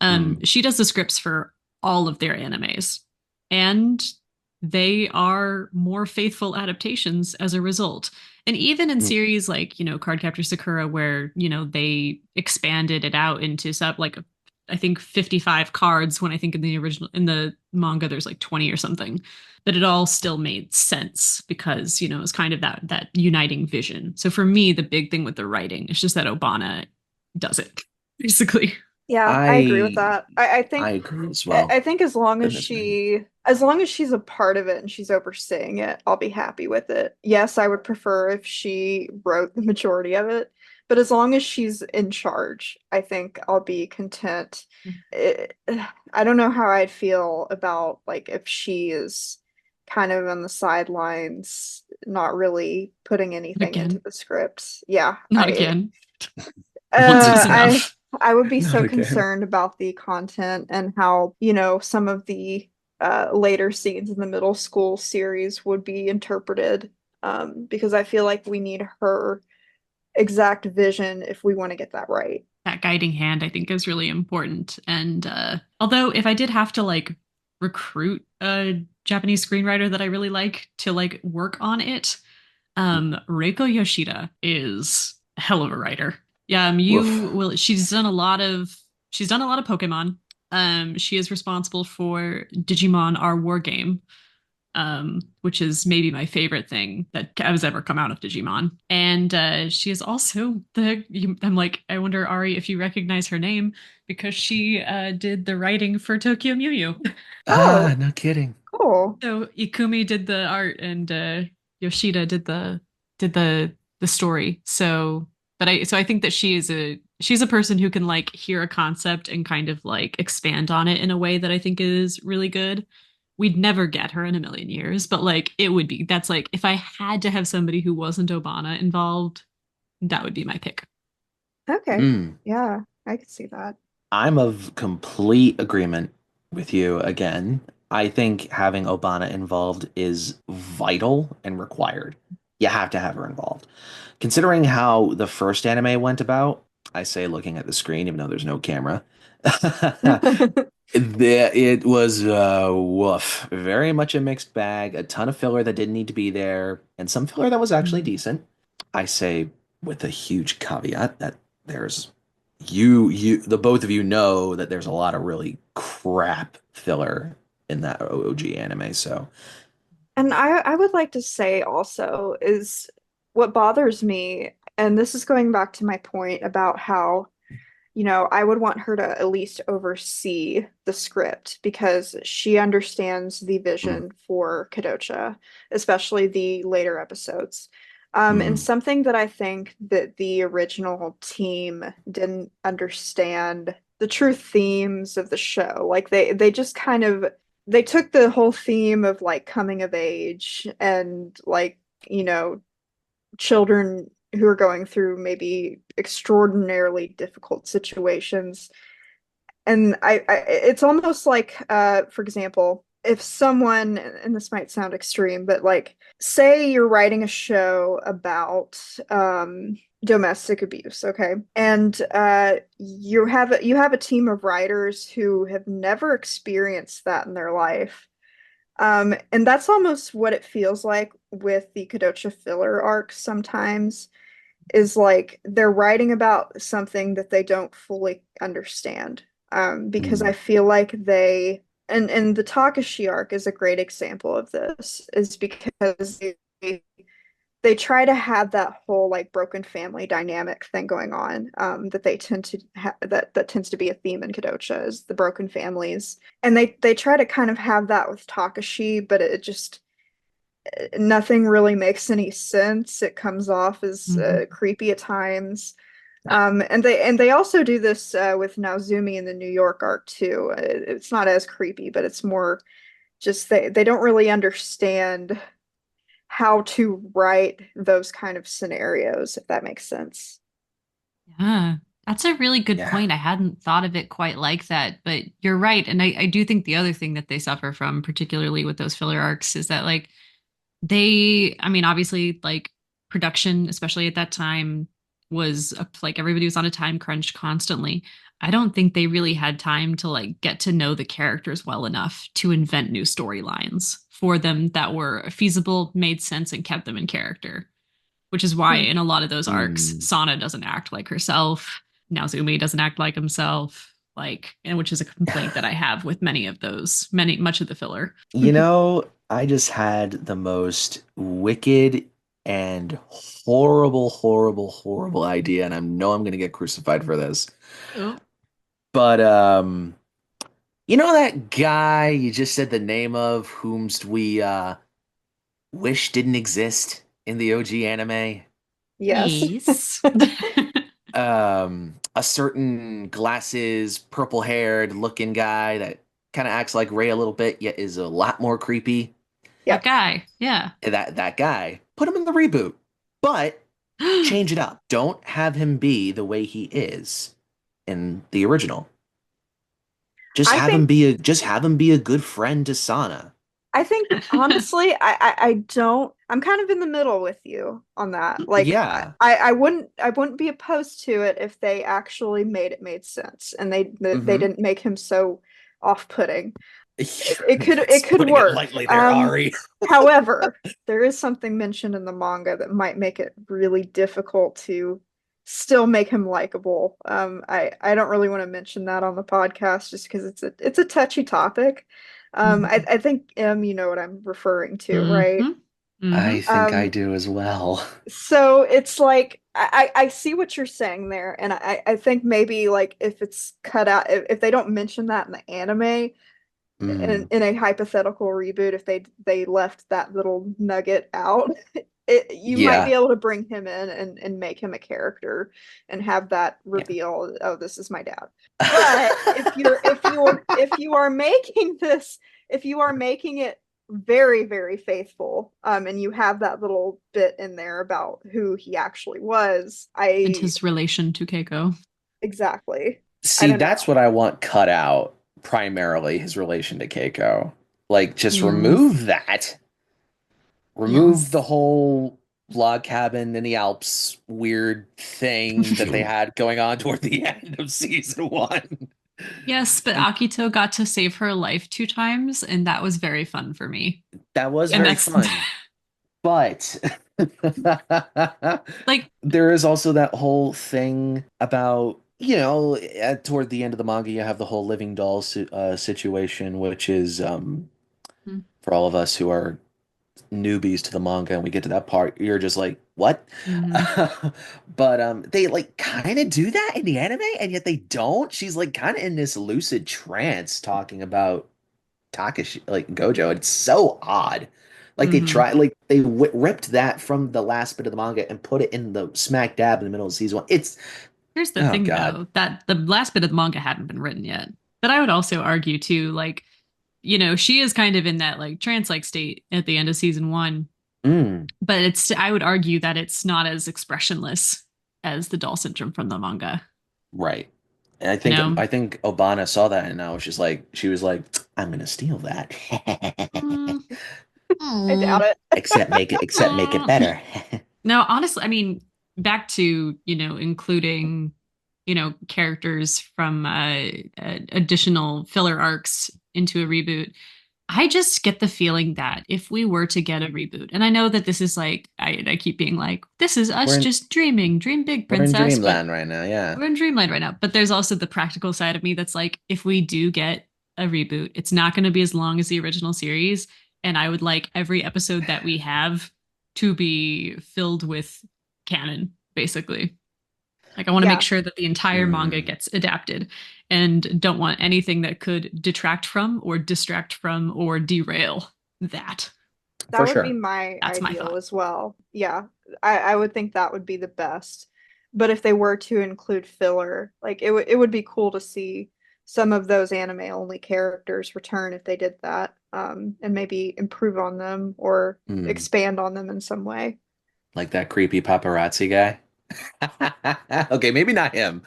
S3: mm,
S2: she does the scripts for all of their animes. And they are more faithful adaptations as a result. And even in
S3: mm,
S2: series like, Cardcaptor Sakura, where, they expanded it out into sub like I think 55 cards when I think in the manga there's like 20 or something, that it all still made sense because, it was kind of that uniting vision. So for me, the big thing with the writing is just that Obana does it, basically.
S1: yeah, I agree with
S3: I
S1: that. I
S3: I
S1: think
S3: agree as well.
S1: I think
S3: Goodness me.
S1: as long as she's a part of it and she's overseeing it, I'll be happy with it. Yes, I would prefer if she wrote the majority of it, but as long as she's in charge, I think I'll be content. It, I don't know how I'd feel about like if she is kind of on the sidelines, not really putting
S2: Not
S1: anything into
S2: again.
S1: the script. Yeah,
S2: Not again. Once is
S1: uh, I
S2: enough.
S1: I would be
S4: Not
S1: so
S4: again.
S1: concerned about the content and how, some of the later scenes in the middle school series would be interpreted. Because I feel like we need her exact vision if we want to get that right.
S2: That guiding hand, I think, is really important. And although if I did have to like recruit a Japanese screenwriter that I really like to like work on it, Reiko Yoshida is a hell of a writer. Yeah, you
S3: Woof.
S2: will. She's done a lot of Pokemon. She is responsible for Digimon Our War Game, which is maybe my favorite thing that has ever come out of Digimon. And she is also I'm like, I wonder, Ari, if you recognize her name because she did the writing for Tokyo Mew Mew.
S3: Ah,
S1: Oh,
S3: no kidding.
S1: cool.
S2: So Ikumi did the art and Yoshida did the story. So I think that she's a person who can like hear a concept and kind of like expand on it in a way that I think is really good. We'd never get her in a million years, but like that's like if I had to have somebody who wasn't Obana involved, that would be my pick.
S1: Okay.
S3: Mm.
S1: Yeah, I could see that.
S3: I'm of complete agreement with you again. I think having Obana involved is vital and required. You have to have her involved. Considering how the first anime went about, I say looking at the screen, even though there's no camera, it was woof. Very much a mixed bag. A ton of filler that didn't need to be there, and some filler that was actually
S2: Mm.
S3: decent. I say with a huge caveat that there's the both of you know that there's a lot of really crap filler in that OG anime. So,
S1: And I would like to say also is what bothers me, and this is going back to my point about how, I would want her to at least oversee the script because she understands the
S3: mm,
S1: vision for Kodocha, especially the later episodes. And
S3: mm,
S1: something that I think that the original team didn't understand the true themes of the show. Like they just kind of they took the whole theme of like coming of age and like, you know, children who are going through maybe extraordinarily difficult situations. And it's almost like, for example, if someone, and this might sound extreme, but like, say you're writing a show about domestic abuse, okay, and you have a team of writers who have never experienced that in their life. And that's almost what it feels like with the Kodocha filler arcs sometimes, is like they're writing about something that they don't fully understand. Because I
S3: mm,
S1: feel like and the Takashi arc is a great example of this, is because they try to have that whole like broken family dynamic thing going on, that they tend to that tends to be a theme in Kodocha, is the broken families, and they try to kind of have that with Takashi, but it just nothing really makes any sense. It comes off as
S2: Mhm.
S1: creepy at times. And they also do this with Naozumi in the New York arc too. It's not as creepy, but it's more just they don't really understand how to write those kind of scenarios, if that makes sense.
S2: Yeah, that's a really good
S3: yeah.
S2: point. I hadn't thought of it quite like that, but you're right. And I do think the other thing that they suffer from, particularly with those filler arcs, is that like I mean, obviously, like production, especially at that time, was like everybody was on a time crunch constantly. I don't think they really had time to like get to know the characters well enough to invent new storylines for them that were feasible, made sense, and kept them in character, which is why
S1: Hmm.
S2: in a lot of those arcs,
S3: Mm.
S2: Sana doesn't act like herself. Naozumi doesn't act like himself. Like, and which is a complaint that I have with much of the filler.
S3: I just had the most wicked and horrible, horrible, horrible idea, and I know I'm gonna get crucified for this.
S2: Oh.
S3: But that guy you just said the name of, whomst we wish didn't exist in the OG anime?
S1: Yes.
S2: Yes.
S3: a certain glasses, purple-haired looking guy that kind of acts like Ray a little bit, yet is a lot more creepy.
S2: That
S1: Yep.
S2: guy. Yeah.
S3: That guy. Put him in the reboot, but change it up. Don't have him be the way he is in the original.
S1: I think
S3: Just have him be a good friend to Sana.
S1: I think honestly, I don't. I'm kind of in the middle with you on that. Like,
S3: Yeah.
S1: I wouldn't be opposed to it if they actually made sense and they
S3: Hmm.
S1: didn't make him so off-putting.
S3: That's
S1: It could
S3: putting it
S1: work.
S3: lightly there, Ari.
S1: However, there is something mentioned in the manga that might make it really difficult to still make him likable. I don't really want to mention that on the podcast just because it's a touchy topic. I think you know what I'm referring to, right?
S2: Mm-hmm. Mm-hmm.
S3: I think I
S1: Um,
S3: do as well.
S1: so it's like I see what you're saying there, and I think maybe like if it's cut out, if they don't mention that in the anime,
S3: Mm,
S1: in a hypothetical reboot, if they left that little nugget out, you might be
S3: yeah.
S1: able to bring him in and make him a character and have that
S3: Yeah.
S1: reveal, oh, this is my dad. But if you are making this, if you are making it very, very faithful, and you have that little bit in there about who he actually was,
S2: And
S1: I
S2: his relation to Keiko.
S1: exactly. I
S3: See,
S1: don't
S3: that's
S1: know.
S3: what I want cut out, primarily his relation to Keiko. Like, just
S2: Yes.
S3: remove that. Remove the
S2: Yes.
S3: whole log cabin in the Alps weird thing that they had going on toward the end of season one.
S2: Yes, but
S3: And
S2: Akito got to save her life 2 times, and that was very fun for me.
S3: that was
S2: And
S3: very
S2: that's
S3: fun. But
S2: like,
S3: there is also that whole thing about, toward the end of the manga, you have the whole living doll situation, which is for all of us who are newbies to the manga and we get to that part, you're just like, what?
S2: mhm.
S3: But they like kind of do that in the anime, and yet they don't. She's like kind of in this lucid trance talking about Takashi, like Gojo. It's so odd. Like they
S2: Mhm.
S3: try, like they ripped that from the last bit of the manga and put it in the smack dab in the middle of season one. It's
S2: Here's the
S3: oh
S2: thing,
S3: god.
S2: though, that the last bit of the manga hadn't been written yet. But I would also argue, too, like, she is kind of in that like trance-like state at the end of season one.
S3: Mm,
S2: But I would argue that it's not as expressionless as the doll syndrome from the manga.
S3: right. And
S2: You know,
S3: I think Obana saw that and I was just like, she was like, I'm gonna steal that.
S2: mm,
S1: I doubt
S2: mm,
S1: it.
S3: Except make it better.
S2: no, honestly, I mean, back to, including, characters from additional filler arcs into a reboot. I just get the feeling that if we were to get a reboot, and I know that this is like, I keep being like, this is
S3: We're
S2: us
S3: in
S2: just dreaming, dream big,
S3: we're in
S2: princess, but
S3: dreamland right now, yeah.
S2: we're in dreamland right now. But there's also the practical side of me that's like, if we do get a reboot, it's not going to be as long as the original series. And I would like every episode that we have to be filled with canon, basically. Like, I want to make
S1: Yeah,
S2: sure that the entire manga
S3: Mm,
S2: gets adapted and don't want anything that could detract from or distract from or derail that.
S3: for
S1: that would be
S3: sure.
S1: my
S2: That's my
S1: ideal
S2: thought.
S1: as well. Yeah, I would think that would be the best. But if they were to include filler, like it would be cool to see some of those anime only characters return if they did that, and maybe improve on them or
S3: Mm,
S1: expand on them in some way.
S3: like that creepy paparazzi guy. Okay, maybe not him.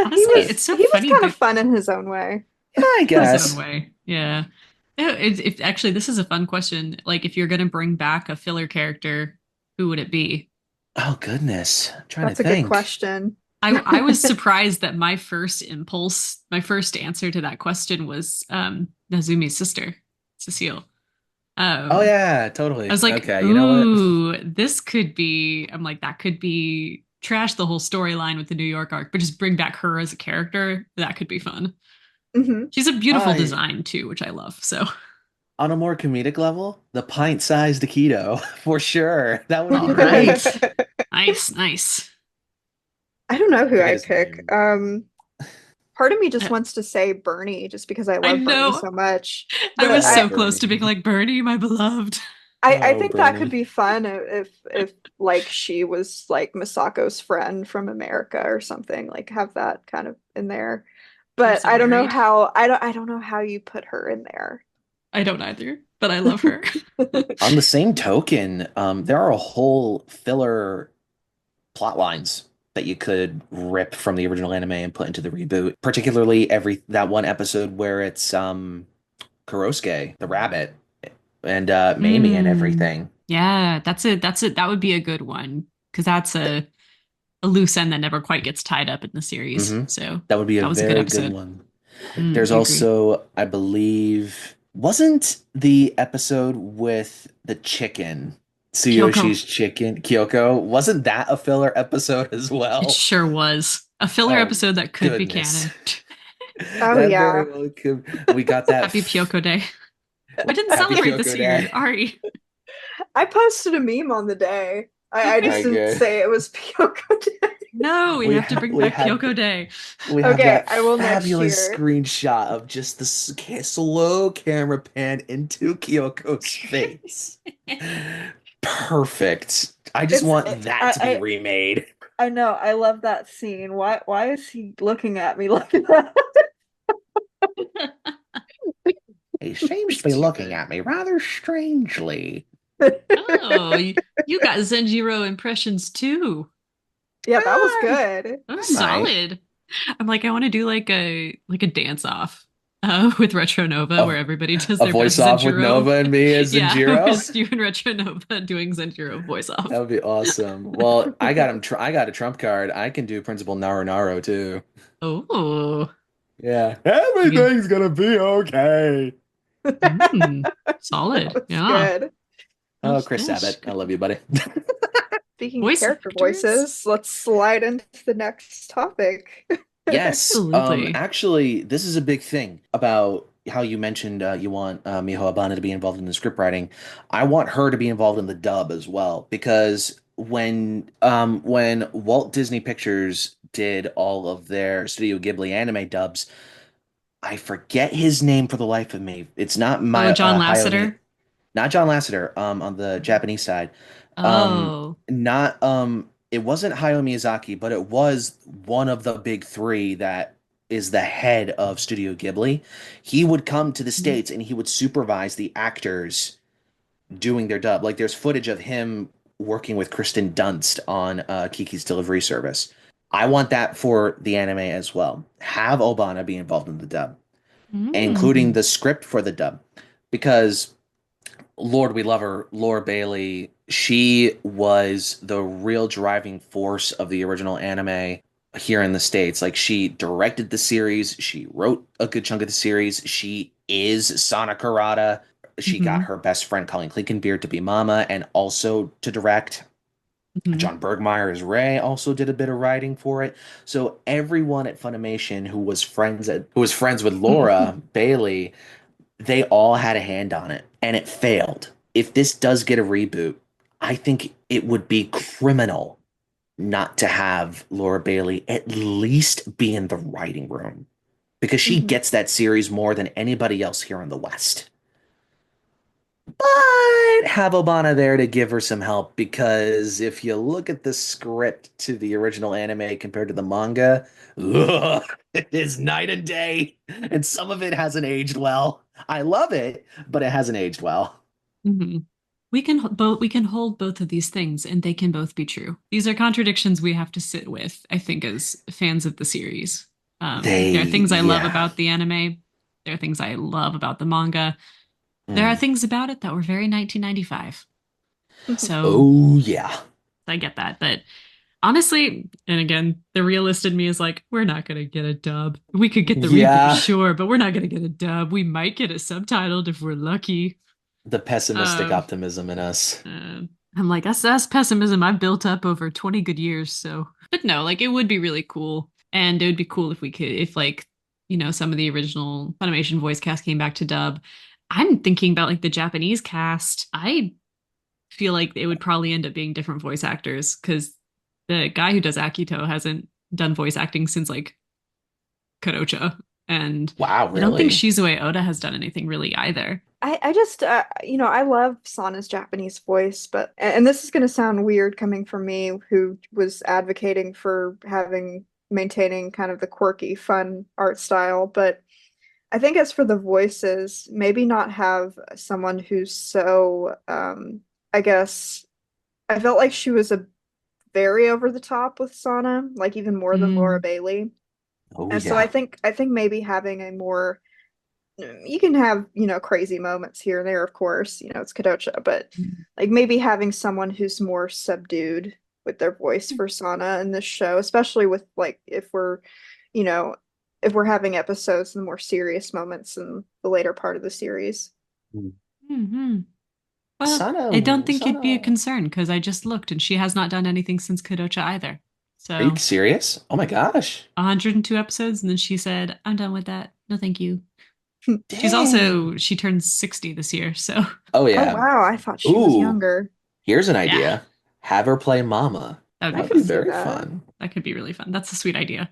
S2: Honestly,
S3: Uh,
S2: it's so
S1: He was
S2: funny
S1: kind of
S2: that
S1: fun in his own way.
S3: I
S2: in his own
S3: guess.
S2: way. Yeah. If actually, this is a fun question. Like, if you're going to bring back a filler character, who would it be?
S3: Oh goodness. I'm trying to
S1: That's a good
S3: think.
S1: question.
S2: I was surprised that my first impulse, my first answer to that question was Nazumi's sister, Cecile.
S3: Oh
S2: Um,
S3: yeah,
S2: I
S3: totally.
S2: was like,
S3: Okay, you know what?
S2: ooh, this could be. I'm like, that could be trash the whole storyline with the New York arc, but just bring back her as a character. That could be fun.
S1: Hmm.
S2: She's a beautiful
S3: I
S2: design too, which I love. So,
S3: On a more comedic level, the pint-sized Aikido, for sure. That would be
S2: all right,
S3: great.
S2: nice, nice.
S1: I don't know
S3: I
S1: who
S3: forget
S1: I'd
S3: his
S1: pick.
S3: name.
S1: Part of me just
S2: Uh,
S1: wants to say Bernie just because I
S2: I
S1: love Bernie
S2: know.
S1: so much.
S2: I
S3: I
S1: But
S2: was
S3: love
S2: so
S1: I
S2: close to being
S3: Bernie.
S2: like Bernie, my beloved.
S1: I
S3: Oh,
S1: think that could
S3: Bernie.
S1: be fun if like she was like Misako's friend from America or something, like have that kind of in there.
S2: They're
S1: But
S2: so married.
S1: I don't know how you put her in there.
S2: I don't either, but I love her.
S3: On the same token, there are a whole filler plot lines that you could rip from the original anime and put into the reboot. Particularly every that one episode where it's Kurosuke, the rabbit, and Mamie and
S2: Mm.
S3: everything.
S2: Yeah, that's it. That's it. That would be a good one because that's a loose end that never quite gets tied up in the series.
S3: Hmm.
S2: So
S3: That would be a
S2: that was a good
S3: very good
S2: episode.
S3: one. There's
S2: I agree.
S3: also, I believe, wasn't the episode with the chicken,
S2: Kyoko.
S3: Tsuyoshi's chicken, Kyoko, wasn't that a filler episode as
S2: It
S3: well?
S2: sure was a filler
S3: Oh,
S2: episode that could be
S3: goodness.
S2: canon.
S1: Oh
S3: That
S1: yeah.
S3: very well could. We got that.
S2: Happy Pyoko Day. We didn't
S3: Happy
S2: celebrate
S3: Kyoko
S2: this year.
S3: Day.
S2: Ari.
S1: I posted a meme on the day. I
S3: All
S1: just
S3: right,
S1: didn't
S3: good.
S1: say it was Pyoko Day.
S2: No, we have to bring
S3: We
S2: back
S3: have
S2: Pyoko Day.
S3: we have
S1: Okay,
S3: that
S1: I will next
S3: fabulous
S1: year.
S3: screenshot of just the slow camera pan into Kyoko's face. Perfect. I just
S1: It's
S3: want that to be
S1: I
S3: remade.
S1: I know, I love that scene. Why is he looking at me like that?
S3: He seems to be looking at me rather strangely.
S2: Oh, you got Zenjiro impressions too.
S1: Yeah, that was
S3: Ah,
S1: good.
S2: That was
S3: I might.
S2: solid. I'm like, I want to do like a dance off with Retro Nova where
S3: A,
S2: everybody does
S3: a
S2: their best
S3: voice off with
S2: Zenjiro.
S3: Nova and me as
S2: Yeah,
S3: Zenjiro.
S2: just you and Retro Nova doing Zenjiro voice
S3: That
S2: off.
S3: would be awesome. Well, I got him. I got a trump card. I can do Principal Naru Naru too.
S2: Oh,
S3: Yeah.
S2: you can.
S3: Everything's gonna be okay.
S2: Mm,
S1: That
S2: solid.
S1: was
S2: Yeah.
S1: good.
S3: Oh,
S2: Yes,
S3: Chris
S2: yes.
S3: Sabat. I love you, buddy.
S1: Speaking of
S2: Voice
S1: character
S2: actors?
S1: voices, let's slide into the next topic.
S3: Yes.
S2: Absolutely.
S3: Actually, this is a big thing about how you mentioned you want Miho Obana to be involved in the script writing. I want her to be involved in the dub as well because when Walt Disney Pictures did all of their Studio Ghibli anime dubs, I forget his name for the life of me. It's not
S2: Oh,
S3: my
S2: John
S3: Hayao,
S2: Lasseter.
S3: not John Lasseter, on the Japanese side.
S2: Oh.
S3: Not it wasn't Hayao Miyazaki, but it was one of the big three that is the head of Studio Ghibli. He would come to the
S2: Mhm.
S3: States and he would supervise the actors doing their dub. Like there's footage of him working with Kristen Dunst on Kiki's Delivery Service. I want that for the anime as well. Have Obana be involved in the dub, including
S2: Mm.
S3: the script for the dub, because Lord, we love her, Laura Bailey. She was the real driving force of the original anime here in the States. Like she directed the series, she wrote a good chunk of the series. She is Sana Karada. She got
S2: Hmm.
S3: her best friend Colleen Clinkenbeard to be Mama and also to direct.
S2: Hmm.
S3: John Bergmeyer as Ray also did a bit of writing for it. So everyone at Funimation who was friends with Laura Bailey, they all had a hand on it and it failed. If this does get a reboot, I think it would be criminal not to have Laura Bailey at least be in the writing room because she
S1: Mhm.
S3: gets that series more than anybody else here in the West. But have Obana there to give her some help because if you look at the script to the original anime compared to the manga, ugh, it is night and day. And some of it hasn't aged well. I love it, but it hasn't aged well.
S2: Hmm. We can hold both of these things and they can both be true. These are contradictions we have to sit with, I think, as fans of the series. There are things I love
S3: Yeah.
S2: about the anime. There are things I love about the manga. There are
S3: Mm.
S2: things about it that were very 1995. So
S3: Oh, yeah.
S2: I get that. But honestly, and again, the realist in me is like, we're not going to get a dub. We could get the reboot,
S3: Yeah.
S2: sure, but we're not going to get a dub. We might get it subtitled if we're lucky.
S3: The pessimistic
S2: Um,
S3: optimism in us.
S2: uh, I'm like, that's pessimism I've built up over 20 good years. So, but no, like it would be really cool. And it would be cool if we could, if like, some of the original Funimation voice cast came back to dub. I'm thinking about like the Japanese cast. I feel like it would probably end up being different voice actors because the guy who does Akito hasn't done voice acting since like Kodocha. And
S3: Wow,
S2: I don't think
S3: really?
S2: Shizue Oda has done anything really either.
S1: I just I love Sana's Japanese voice, but and this is going to sound weird coming from me who was advocating for having maintaining kind of the quirky, fun art style, but I think as for the voices, maybe not have someone who's so I guess I felt like she was a very over the top with Sana, like even more than Laura
S2: Mm,
S1: Bailey.
S3: Oh
S1: And so I
S3: yeah.
S1: think maybe having a more you can have, crazy moments here and there, of course, it's Kodocha, but like maybe having someone who's more subdued with their voice for Sana in this show, especially with like you know, if we're having episodes and the more serious moments in the later part of the series.
S2: hmm Well,
S3: Sana,
S2: I don't think it'd be a
S3: Sana.
S2: concern because I just looked and she has not done anything since Kodocha either.
S3: Are you
S2: So
S3: serious? Oh my gosh.
S2: 102 episodes, and then she said, I'm done with that. No, thank you.
S3: Dang.
S2: She turns 60 this year. So
S3: Oh
S1: Oh
S3: yeah.
S1: wow, I thought she was
S3: Ooh,
S1: younger.
S3: here's an
S2: yeah,
S3: idea. Have her play Mama.
S2: that would be
S1: I
S3: That would
S1: could
S3: be
S2: fun.
S1: see
S3: very
S1: that.
S3: fun.
S2: That could be really fun. That's a sweet idea.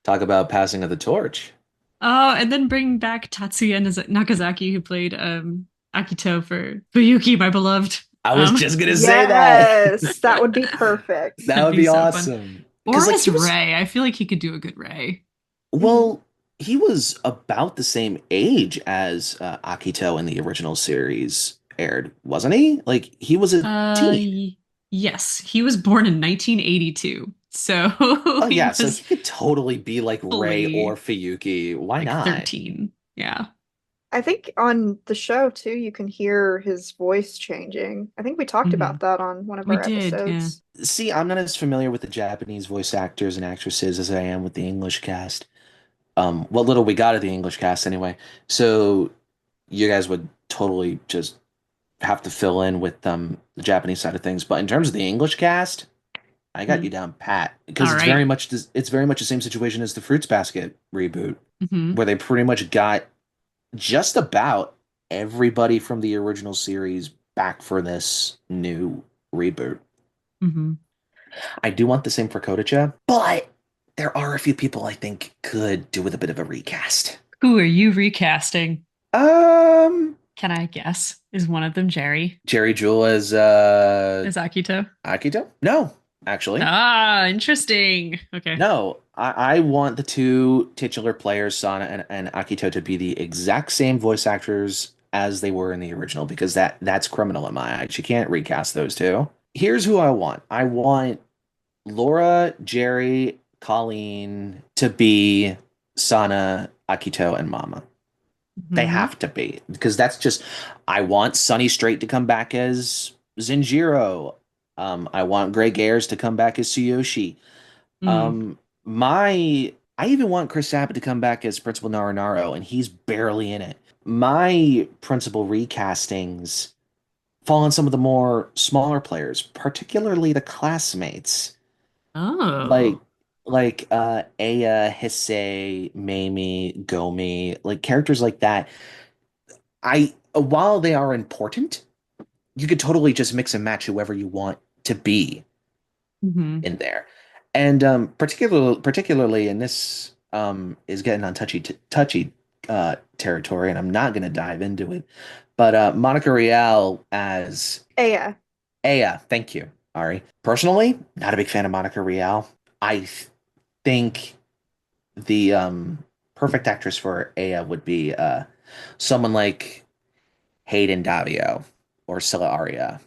S3: Talk about passing of the torch.
S2: Oh, and then bring back Tatsuya Nakazaki, who played Akito for Fuyuki, my beloved.
S3: I was
S2: Um,
S3: just gonna say that.
S1: Yes, that would be perfect.
S3: That
S2: that'd
S3: would
S2: be
S3: be
S2: so fun.
S3: awesome. Because
S2: Or
S3: like
S2: as
S3: he was
S2: Ray. I feel like he could do a good Ray.
S1: Mhm.
S3: well, he was about the same age as Akito in the original series aired, wasn't he? Like he was a
S2: Uh,
S3: teen.
S2: y- yes, he was born in 1982, so
S3: Oh
S2: he
S3: yeah, so
S2: was
S3: he could totally be like Ray or
S2: fully
S3: Fuyuki. Why
S2: like
S3: not?
S2: 13. Yeah.
S1: I think on the show too, you can hear his voice changing. I think we talked
S2: Hmm.
S1: about that on one of
S2: We
S1: our
S2: did, yeah.
S1: episodes.
S3: See, I'm not as familiar with the Japanese voice actors and actresses as I am with the English cast. What little we got of the English cast anyway. So you guys would totally just have to fill in with the Japanese side of things. But in terms of the English cast, I got you
S2: Mm.
S3: down pat because
S2: All right.
S3: it's very much the same situation as the Fruits Basket reboot,
S2: Hmm.
S3: where they pretty much got just about everybody from the original series back for this new reboot.
S2: Hmm.
S3: I do want the same for Kodacha, but there are a few people I think could do with a bit of a recast.
S2: Who are you recasting?
S3: Um,
S2: Can I guess? Is one of them Jerry?
S3: Jerry Jewell as
S2: Is Akito?
S3: Akito? No, actually.
S2: Ah, interesting. Okay.
S3: No, I want the two titular players, Sana and Akito, to be the exact same voice actors as they were in the original because that's criminal in my eyes. You can't recast those two. Here's who I want. I want Laura, Jerry, Colleen to be Sana, Akito, and Mama. They
S2: Hmm.
S3: have to be because that's just. I want Sunny Straight to come back as Zenjiro. I want Greg Ayres to come back as Tsuyoshi.
S2: Mm.
S3: Um, I even want Chris Sabat to come back as Principal Narinaro, and he's barely in it. My principal recastings fall on some of the more smaller players, particularly the classmates, like
S2: Oh.
S3: Aya, Hisei, Mamie, Gomi, like characters like that. I while they are important, you could totally just mix and match whoever you want to be
S2: Hmm.
S3: in there. And particularly, and this is getting on touchy territory, and I'm not going to dive into it. But Monica Rial as
S1: Yeah.
S3: Aya, thank you, Ari. Personally, not a big fan of Monica Rial. I think the perfect actress for Aya would be someone like Hayden Davio or Scylla Aria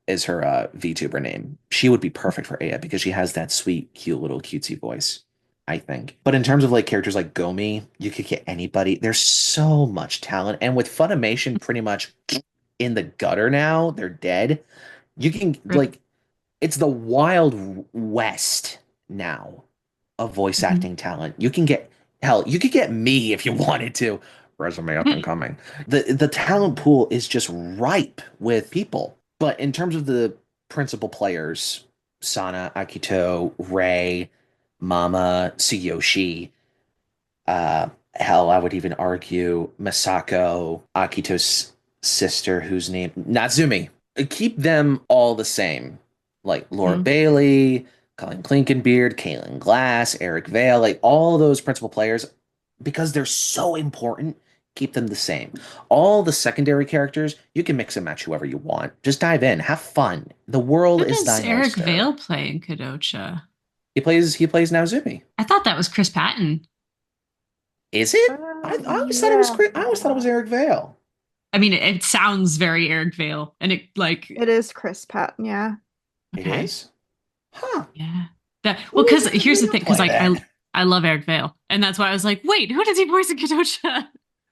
S3: is her VTuber name. She would be perfect for Aya because she has that sweet, cute little cutesy voice, I think. But in terms of like characters like Gomi, you could get anybody. There's so much talent. And with Funimation pretty much in the gutter now, they're dead. You can
S2: Rip.
S3: like it's the wild west now of voice
S2: Hmm.
S3: acting talent. You can get hell, you could get me if you wanted to. Resume up and coming. The talent pool is just ripe with people. But in terms of the principal players, Sana, Akito, Rei, Mama, Tsuyoshi, hell, I would even argue Masako, Akito's sister, whose name Natsumi. Keep them all the same. Like Laura
S2: Hmm.
S3: Bailey, Colin Clinkenbeard, Kaylin Glass, Eric Vale, like all those principal players. because they're so important, keep them the same. All the secondary characters, you can mix and match whoever you want. Just dive in, have fun. The world
S2: Who
S3: is
S2: does
S3: thine
S2: Eric
S3: oyster.
S2: Vale play in Kodocha?
S3: He plays Naozumi.
S2: I thought that was Chris Patton.
S3: Is it? I always thought it was
S1: Yeah,
S3: I always thought it was Eric Vale.
S2: I mean, it sounds very Eric Vale, and it like
S1: it is Chris Patton. Yeah.
S3: It
S2: okay,
S3: is? Huh.
S2: yeah. That well,
S3: Who is
S2: because
S3: Eric
S2: here's the
S3: Vale
S2: thing, because
S3: play
S2: like
S3: then?
S2: I love Eric Vale, and that's why I was like, wait, who does he voice in Kodocha?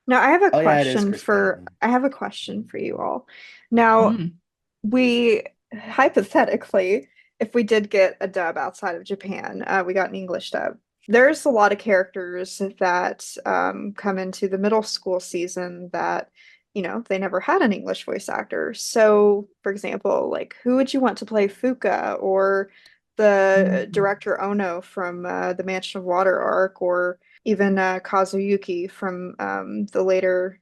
S1: Now I have a
S3: Oh yeah, it is
S1: question
S3: Chris
S1: for
S3: Patton.
S1: I have a question for you all. Now,
S2: Mm.
S1: we hypothetically, if we did get a dub outside of Japan, we got an English dub. There's a lot of characters that come into the middle school season that, they never had an English voice actor. So, for example, like who would you want to play Fuka or the director Ono from the Mansion of Water arc, or even Kazuyuki from the later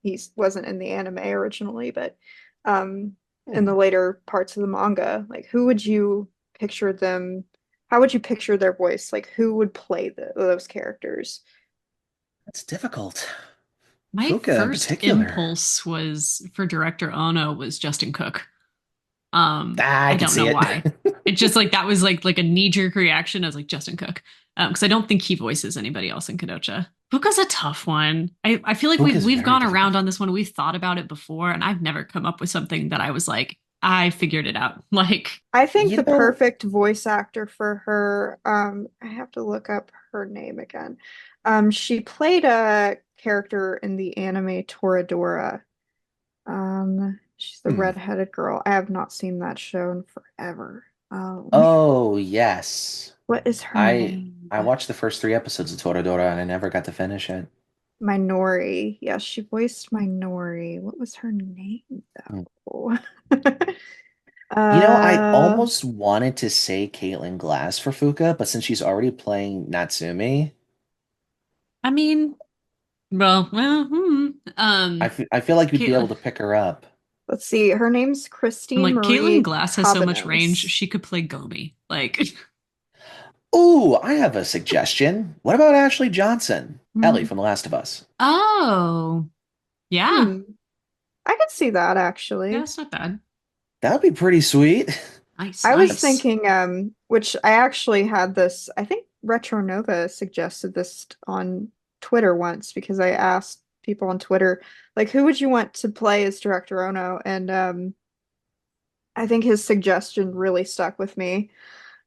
S1: he wasn't in the anime originally, but in
S3: Hmm.
S1: the later parts of the manga, like who would you picture them? How would you picture their voice? Like who would play those characters?
S3: That's difficult.
S2: My
S3: Fuka in
S2: first
S3: particular.
S2: impulse was for director Ono was Justin Cook.
S3: Ah, I
S2: I
S3: can
S2: don't
S3: see
S2: know
S3: it.
S2: why. It's just like that was like a knee-jerk reaction. I was like Justin Cook, because I don't think he voices anybody else in Kodocha. Puka's a tough one. I feel like we've
S3: Fuka's
S2: we've
S3: very
S2: gone around
S3: difficult.
S2: on this one. We've thought about it before, and I've never come up with something that I was like, I figured it out. Like,
S1: I think
S3: You
S1: the
S3: know,
S1: perfect voice actor for her, I have to look up her name again. She played a character in the anime Toradora. She's the
S3: hmm.
S1: redheaded girl. I have not seen that show in forever. Let me,
S3: Oh yes.
S1: what is her
S3: I
S1: name?
S3: I watched the first three episodes of Toradora and I never got to finish it.
S1: Minori. Yeah, she voiced Minori. What was her name
S3: Hmm.
S1: though?
S3: I
S1: Uh,
S3: almost wanted to say Caitlin Glass for Fuka, but since she's already playing Natsumi,
S2: I mean,
S3: I feel like we'd be
S2: Caitlin,
S3: able to pick her up.
S1: let's see. Her name's
S2: and
S1: Christine
S2: like Caitlin
S1: Marie
S2: Glass has so much range.
S1: Cabanos.
S2: She could play Gomi. Like,
S3: Ooh, I have a suggestion. What about Ashley Johnson? Ellie
S1: Hmm.
S3: from The Last of Us.
S2: oh, yeah,
S1: Hmm. I could see that
S2: yeah,
S1: actually.
S2: it's not bad.
S3: That would be pretty sweet.
S2: Nice,
S1: I was
S2: nice.
S3: That's
S1: thinking, which I actually had this, I think Retro Nova suggested this on Twitter once because I asked people on Twitter, like, who would you want to play as Director Ono? And I think his suggestion really stuck with me.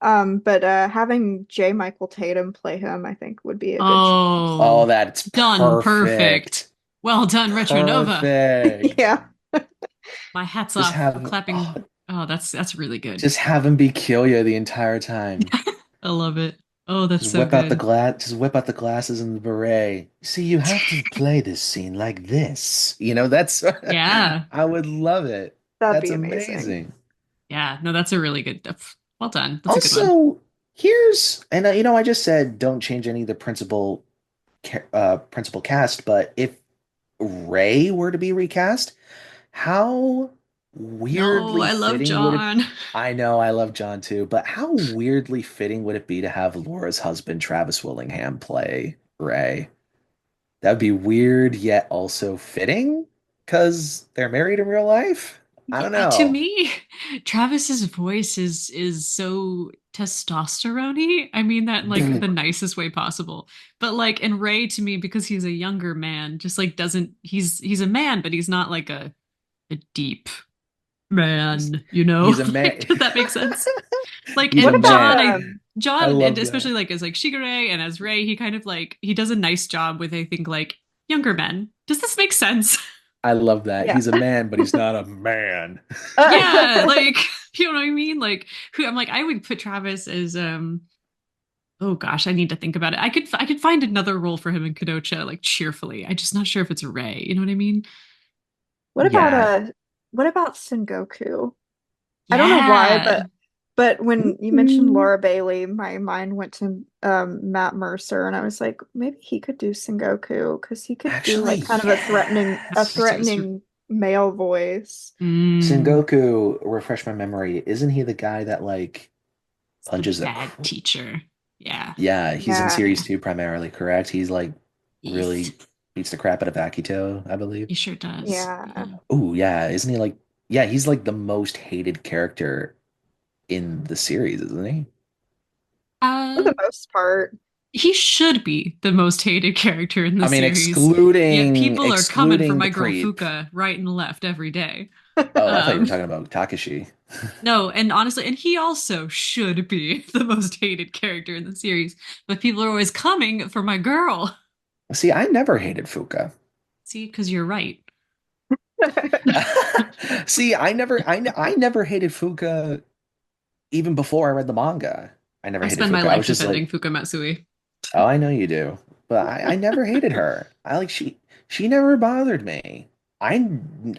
S1: But having J. Michael Tatum play him, I think would be a good choice.
S3: Oh,
S2: Oh,
S3: that's
S2: done. Perfect.
S3: perfect.
S2: Well done, Retro Nova.
S3: Perfect.
S1: Yeah,
S2: My hat's
S3: Just
S2: off.
S3: have
S2: Clapping. Oh, that's really good.
S3: just have him be Killua the entire time.
S2: I love it. Oh, that's so good.
S3: Just whip out the glasses and the beret. See, you have to play this scene like this. That's
S2: Yeah.
S3: I would love it.
S1: that'd
S3: That's
S1: be amazing.
S3: amazing.
S2: Yeah. No, that's a really good. Well done. That's a good one.
S3: Also, here's and I just said don't change any of the principal cast, but if Ray were to be recast, how
S2: No,
S3: weirdly
S2: I love
S3: fitting would it
S2: John.
S3: I know I love John too, but how weirdly fitting would it be to have Laura's husband, Travis Willingham, play Ray? That would be weird yet also fitting because they're married in real life. I don't
S2: Yeah, to
S3: know.
S2: me, Travis's voice is so testosterone-y. I mean that in like the nicest way possible. But like and Ray to me, because he's a younger man, just like doesn't he's a man, but he's not like a deep
S3: He's
S2: man,
S3: he's a man.
S2: Like if that makes sense. Like
S3: He's a
S1: What
S2: and
S1: about
S2: John,
S3: man.
S2: I
S3: I
S2: John, and
S3: love that.
S2: especially like as like Shigure and as Ray, he kind of like he does a nice job with I think like younger men. Does this make sense?
S3: I love that.
S1: yeah?
S3: He's a man, but he's not a man.
S2: Yeah, like you know what I mean? Like who I'm like I would put Travis as oh gosh, I need to think about it. I could find another role for him in Kodocha like cheerfully. I'm just not sure if it's Ray. You know what I mean?
S1: What about
S3: Yeah.
S1: what about Sengoku? I don't know why,
S2: Yeah.
S1: but when you mentioned
S3: Mm,
S1: Laura Bailey, my mind went to Matt Mercer, and I was like, maybe he could do Sengoku because he could do
S3: actually,
S1: like kind of a
S3: yes.
S1: threatening male voice.
S2: Mm,
S3: Sengoku, refresh my memory. Isn't he the guy that like
S2: the
S3: punches the
S2: bad teacher. Yeah.
S3: Yeah, he's in
S1: Yeah,
S3: series two primarily, correct? He's like really
S2: Yes.
S3: beats the crap out of Akito, I believe.
S2: He sure does.
S1: Yeah.
S3: Oh yeah, isn't he like? Yeah, he's like the most hated character in the series, isn't he?
S1: For
S2: Uh,
S1: the most part.
S2: he should be the most hated character in the
S3: I mean,
S2: series. Yet
S3: excluding
S2: people are coming for
S3: excluding the
S2: my girl
S3: creep.
S2: Fuka right and left every day.
S3: Oh, I thought you were
S2: Um,
S3: talking about Takashi.
S2: no, and honestly, and he also should be the most hated character in the series. But people are always coming for my girl.
S3: See, I never hated Fuka.
S2: See, because you're right.
S3: See, I never hated Fuka even before I read the manga. I never
S2: I
S3: hated
S2: spend my
S3: Fuka. I
S2: life
S3: was just
S2: defending
S3: like,
S2: Fuka Matsui.
S3: oh, I know you do. But I never hated her. She never bothered me.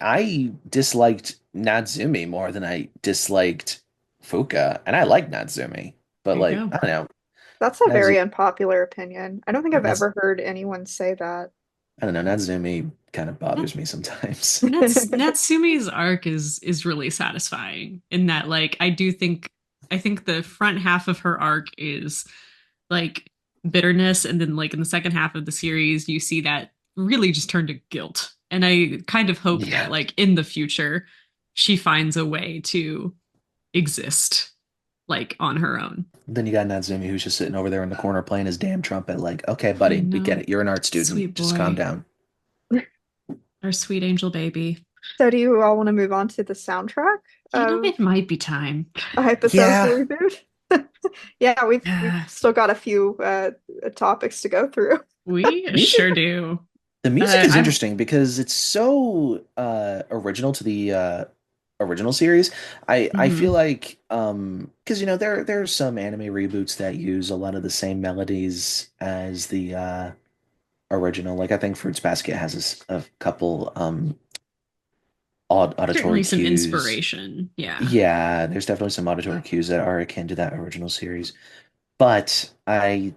S3: I disliked Natsumi more than I disliked Fuka, and I like Natsumi. But
S2: There you
S3: like,
S2: go.
S3: I don't know.
S1: That's a very
S3: Natsu,
S1: unpopular opinion. I don't think I've
S3: Nats,
S1: ever heard anyone say that.
S3: I don't know. Natsumi kind of
S2: Nat-
S3: bothers me sometimes.
S2: Natsumi's arc is really satisfying in that, like, I think the front half of her arc is like bitterness, and then like in the second half of the series you see that really just turn to guilt. And I kind of hope that
S3: Yeah.
S2: like in the future she finds a way to exist like on her own.
S3: Then you got Natsumi who's just sitting over there in the corner playing his damn trumpet. Like, okay,
S2: I
S3: buddy, we get
S2: know.
S3: it. You're an art student.
S2: Sweet
S3: Just calm
S2: boy.
S3: down.
S2: Our sweet angel baby.
S1: So do you all want to move on to the soundtrack
S2: You know,
S1: of
S2: it might be time.
S1: a hypothetical
S3: Yeah.
S1: reboot? Yeah, we've
S2: Yeah,
S1: still got a few topics to go through.
S2: we
S3: Music
S2: sure do.
S3: The music is
S2: I've
S3: interesting because it's so original to the original series. I feel
S2: mhm.
S3: like because you know there's some anime reboots that use a lot of the same melodies as the original. Like I think Fruits Basket has a couple auditory
S2: Certainly some
S3: cues.
S2: inspiration. Yeah.
S3: Yeah, there's definitely some auditory cues that are akin to that original series. But I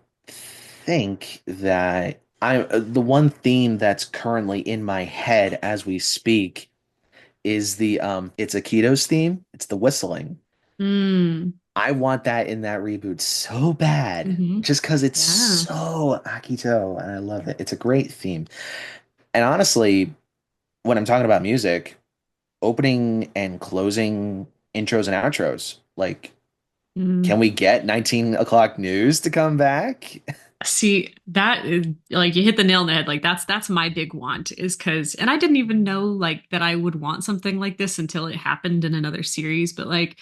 S3: think that the one theme that's currently in my head as we speak is the it's Akito's theme. It's the whistling.
S2: Mm.
S3: I want that in that reboot so bad.
S2: Hmm.
S3: Just because it's
S2: Yeah.
S3: so Akito and I love it. It's a great theme. And honestly, when I'm talking about music, opening and closing intros and outros, like,
S2: Mm.
S3: can we get 19 o'clock news to come back?
S2: See, that is like you hit the nail on the head. Like that's my big want is because, and I didn't even know like that I would want something like this until it happened in another series. But like,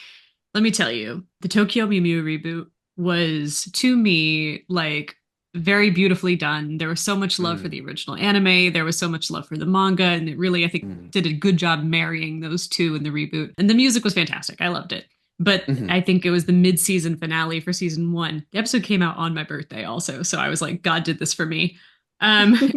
S2: let me tell you, the Tokyo Mew Mew reboot was to me like very beautifully done. There was so much love for
S3: Mm,
S2: the original anime. There was so much love for the manga, and it really, I think,
S3: mm,
S2: did a good job marrying those two in the reboot. And the music was fantastic. I loved it. But
S3: mhm.
S2: I think it was the mid-season finale for season one. The episode came out on my birthday also, so I was like, God did this for me.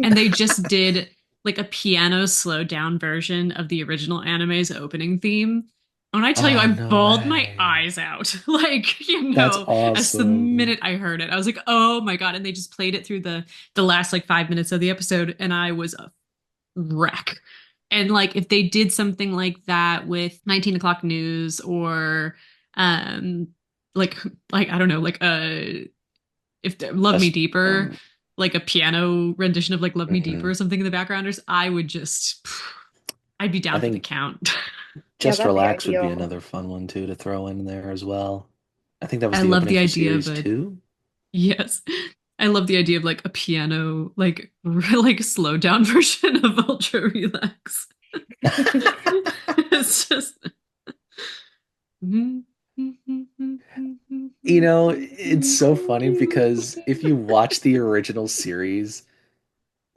S2: And they just did like a piano slowed down version of the original anime's opening theme. When I tell you,
S3: Oh,
S2: I
S3: no
S2: bawled my
S3: way.
S2: eyes out. Like,
S3: That's
S2: as the
S3: awesome.
S2: minute I heard it, I was like, oh my God. And they just played it through the last like 5 minutes of the episode, and I was a wreck. And like if they did something like that with 19 o'clock news or um like like I don't know, like if Love Me
S3: Just
S2: Deeper, like a piano rendition of like Love Me Deeper
S3: mhm.
S2: or something in the backgrounders, I would just I'd be
S3: I
S2: down for the
S3: think
S2: count.
S1: Yeah,
S3: Just
S1: that'd be
S3: Relax would be
S1: ideal.
S3: another fun one too to throw in there as well. I think that was
S2: I
S3: the
S2: love
S3: opening
S2: the
S3: for
S2: idea of
S3: series
S2: a
S3: two.
S2: yes. I love the idea of like a piano, like like slowed down version of Ultra Relax. It's just
S3: You know, it's so funny because if you watch the original series,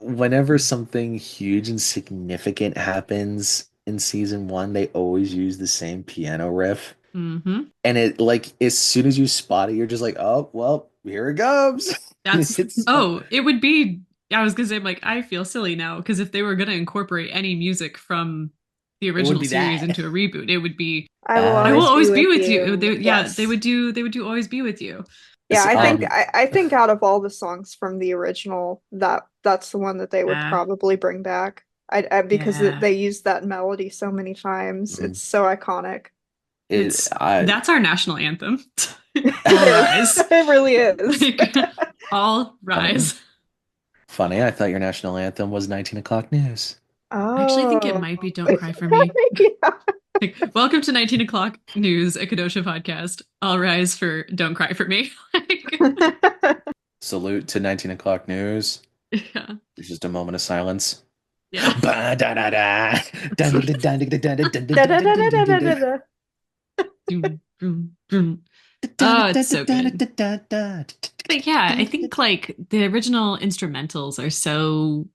S3: whenever something huge and significant happens in season one, they always use the same piano riff.
S2: hmm.
S3: And it like as soon as you spot it, you're just like, oh well, here it comes.
S2: That's
S3: It's
S2: oh, it would be. I was gonna say, like, I feel silly now because if they were gonna incorporate any music from the
S3: it would
S2: original
S3: be
S2: series
S3: that.
S2: into a reboot, it would be
S1: I will
S2: "I will
S3: Uh
S1: always be
S2: always be
S1: with
S2: with you."
S1: you.
S2: Yeah,
S1: Yes.
S2: they would do "Always Be with You."
S1: Yeah,
S3: it's
S1: I think
S3: um
S1: I think out of all the songs from the original, that's the one that they would
S2: Yeah,
S1: probably bring back. Because
S2: yeah.
S1: they used that melody so many times.
S3: mhm.
S1: It's so iconic.
S3: it
S2: It's
S3: I
S2: that's our national anthem.
S1: It
S2: All
S1: is.
S2: rise,
S1: It really is.
S2: like all
S3: I don't know.
S2: rise.
S3: Funny, I thought your national anthem was 19 o'clock news.
S2: I actually think it
S1: Oh.
S2: might be Don't Cry for Me.
S1: Yeah.
S2: Like, welcome to 19 o'clock news, a Kodocha podcast. All rise for Don't Cry for Me.
S3: Salute to 19 o'clock news.
S2: Yeah.
S3: It's just a moment of silence.
S2: Yeah.
S3: Ba da da da. Dun dun dun dun dun dun dun dun
S1: Da, da,
S3: dun
S1: da,
S3: dun
S1: da, da,
S3: dun
S1: da,
S3: dun
S1: da, da.
S2: Boom, boom, boom. Oh, it's so good. But yeah, I think like the original instrumentals are so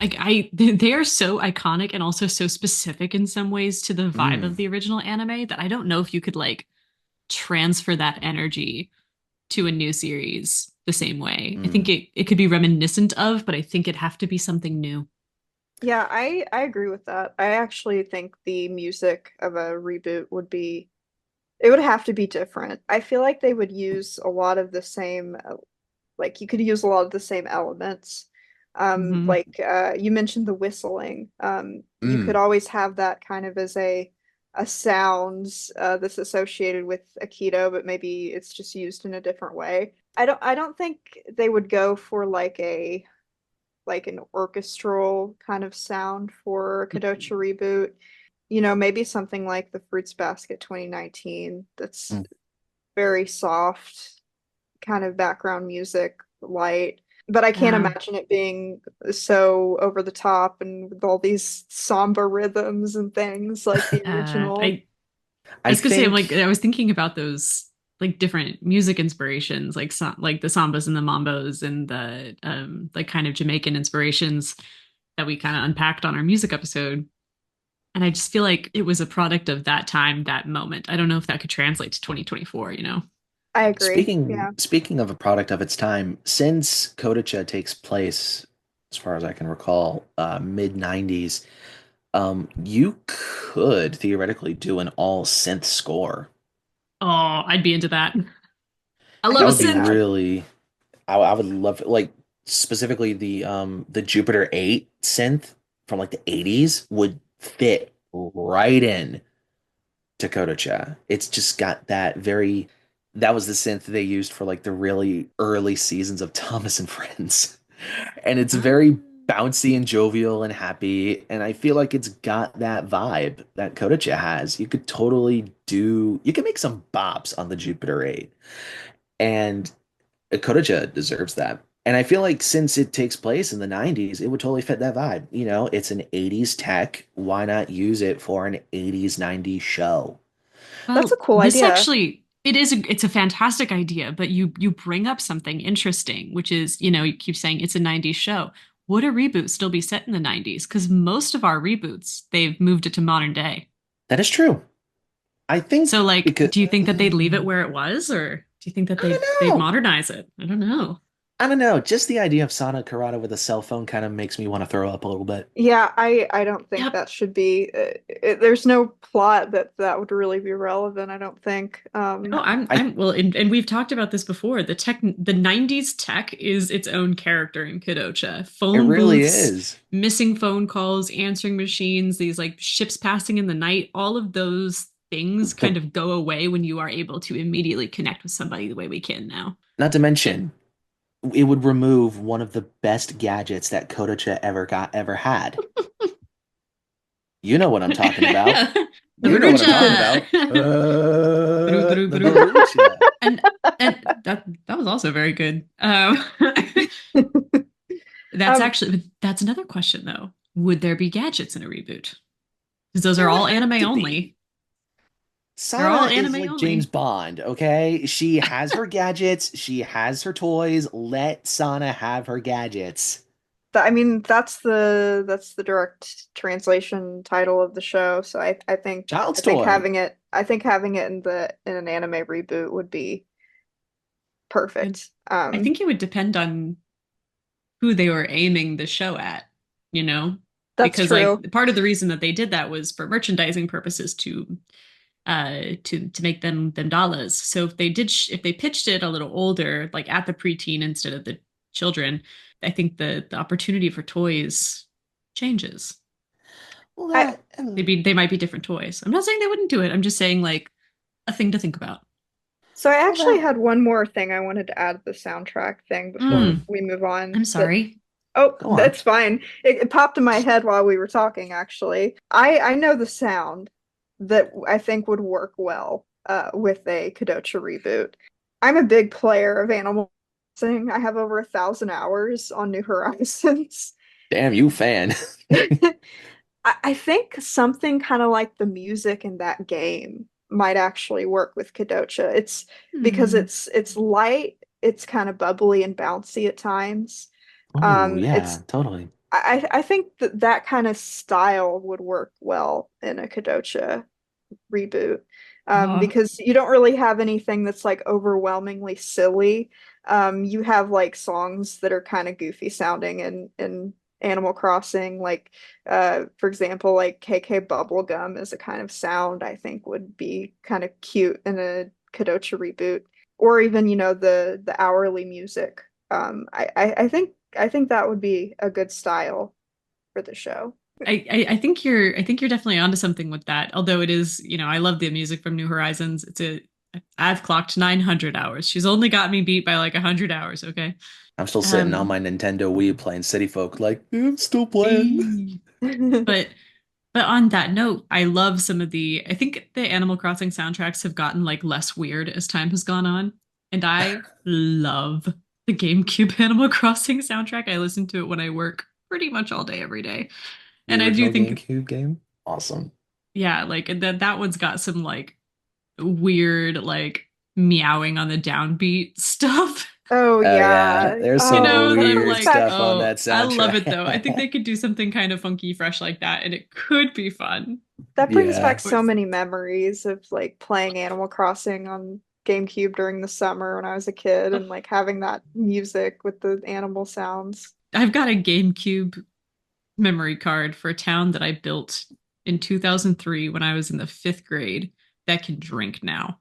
S2: like they are so iconic and also so specific in some ways to the vibe of
S3: Mm,
S2: the original anime that I don't know if you could like transfer that energy to a new series the same way. I think
S3: mm.
S2: it could be reminiscent of, but I think it'd have to be something new.
S1: Yeah, I agree with that. I actually think the music of a reboot would be it would have to be different. I feel like they would use a lot of the same like you could use a lot of the same elements.
S2: Hmm.
S1: Like you mentioned the whistling. You could
S3: Mm.
S1: always have that kind of as a sound that's associated with Aikido, but maybe it's just used in a different way. I don't think they would go for like an orchestral kind of sound for Kodocha Reboot. You know, maybe something like the Fruits Basket 2019 that's
S3: Mm.
S1: very soft, kind of background music, light. But I can't
S2: Yeah.
S1: imagine it being so over the top and with all these samba rhythms and things like the original.
S2: I
S3: I
S2: was gonna say, I'm like,
S3: think
S2: I was thinking about those like different music inspirations, like like the sambas and the mambos and the like kind of Jamaican inspirations that we kind of unpacked on our music episode. And I just feel like it was a product of that time, that moment. I don't know if that could translate to 2024, you know?
S1: I agree.
S3: speaking
S1: Yeah.
S3: speaking of a product of its time, since Kodacha takes place, as far as I can recall, mid 90s, you could theoretically do an all synth score.
S2: Oh, I'd be into that. I
S1: I
S2: love
S3: That
S1: could
S2: a
S3: would
S1: see
S3: be
S2: synth.
S1: that.
S3: really, I would love like specifically the Jupiter 8 synth from like the 80s would fit right in to Kodacha. It's just got that very that was the synth they used for like the really early seasons of Thomas and Friends. And it's
S2: Ah.
S3: very bouncy and jovial and happy, and I feel like it's got that vibe that Kodacha has. You can make some bops on the Jupiter 8, and Kodacha deserves that. And I feel like since it takes place in the 90s, it would totally fit that vibe. You know, it's an 80s tech. Why not use it for an 80s 90s show?
S1: That's a
S2: Well,
S1: cool
S2: this
S1: idea.
S2: actually it's a fantastic idea, but you bring up something interesting, which is, you keep saying it's a 90s show. Would a reboot still be set in the 90s? Because most of our reboots, they've moved it to modern day.
S3: That is true. I think
S2: So like,
S3: because
S2: do you think that they'd leave it where it was, or do you think that
S3: I
S2: they'd
S3: don't know.
S2: modernize it? I don't know.
S3: I don't know. Just the idea of Sana Karada with a cell phone kind of makes me want to throw up a little bit.
S1: Yeah, I don't think
S2: Yep.
S1: that should be there's no plot that would really be relevant, I don't think.
S2: No,
S3: I
S2: I'm well, and we've talked about this before. The 90s tech is its own character in Kodocha.
S3: It
S2: Phone
S3: really
S2: booths,
S3: is.
S2: missing phone calls, answering machines, these like ships passing in the night, all of those things kind
S3: The
S2: of go away when you are able to immediately connect with somebody the way we can now.
S3: Not to mention, it would remove one of the best gadgets that Kodacha ever had. You know what I'm talking about.
S2: Yeah. The
S3: You know what I'm talking
S2: Barucha.
S3: about.
S2: Baru, baru,
S3: The
S2: baru.
S3: Barucha.
S2: And that was also very good. That's
S1: Um
S2: actually, but that's another question though. Would there be gadgets in a reboot? Because those are
S3: There would
S2: all
S3: have
S2: anime
S3: to
S2: only.
S3: be.
S2: They're all
S3: Sana is
S2: anime
S3: like James
S2: only.
S3: Bond, okay? She has her gadgets, she has her toys. Let Sana have her gadgets.
S1: I mean that's the direct translation title of the show, so I think
S3: Child's
S1: I think
S3: toy.
S1: having it in an anime reboot would be
S2: And
S1: perfect.
S2: I think it would depend on who they were aiming the show at, you know?
S1: That's
S2: Because
S1: true.
S2: like part of the reason that they did that was for merchandising purposes to make them dollars. So if they pitched it a little older, like at the preteen instead of the children, I think the opportunity for toys changes.
S3: Well,
S1: I
S2: They might be different toys. I'm not saying they wouldn't do it. I'm just saying like a thing to think about.
S1: So I
S3: Well,
S1: actually had one more thing I wanted to add to the soundtrack thing before
S2: Mm,
S1: we move on.
S2: I'm
S1: That
S2: sorry.
S1: Oh,
S3: go on.
S1: that's fine. It popped in my head while we were talking, actually. I know the sound that I think would work well with a Kodocha reboot. I'm a big player of Animal Crossing. I have over 1,000 hours on New Horizons.
S3: Damn, you fan.
S1: I think something kind of like the music in that game might actually work with Kodocha. It's because
S2: Hmm.
S1: it's light, it's kind of bubbly and bouncy at times.
S3: Oh, yeah,
S1: It's
S3: totally.
S1: I think that that kind of style would work well in a Kodocha reboot,
S2: Oh,
S1: because you don't really have anything that's like overwhelmingly silly. You have like songs that are kind of goofy sounding in Animal Crossing, like for example, like KK Bubblegum is a kind of sound I think would be kind of cute in a Kodocha reboot, or even the hourly music. I think that would be a good style for the show.
S2: I think you're definitely onto something with that. Although it is, I love the music from New Horizons. I've clocked 900 hours. She's only got me beat by like 100 hours, okay?
S3: I'm still sitting on
S2: Um,
S3: my Nintendo Wii playing City Folk, like, "Yeah, I'm still playing."
S2: eh, but But on that note, I love some of I think the Animal Crossing soundtracks have gotten like less weird as time has gone on. And I love the GameCube Animal Crossing soundtrack. I listen to it when I work pretty much all day, every day.
S3: The
S2: And I do
S3: original
S2: think,
S3: GameCube game. Awesome.
S2: yeah, like that one's got some like weird, like meowing on the downbeat stuff.
S1: Oh
S3: Oh yeah,
S1: yeah.
S3: there's
S2: You
S3: some
S1: Oh,
S2: know, that I'm
S3: weird
S2: like,
S3: stuff on
S2: oh,
S3: that
S2: I love it though. I think
S3: soundtrack.
S2: they could do something kind of funky, fresh like that, and it could be fun.
S1: that brings
S3: Yeah.
S1: back so many memories of like playing Animal Crossing on GameCube during the summer when I was a kid and like having that music with the animal sounds.
S2: I've got a GameCube memory card for a town that I built in 2003 when I was in the fifth grade that can drink now.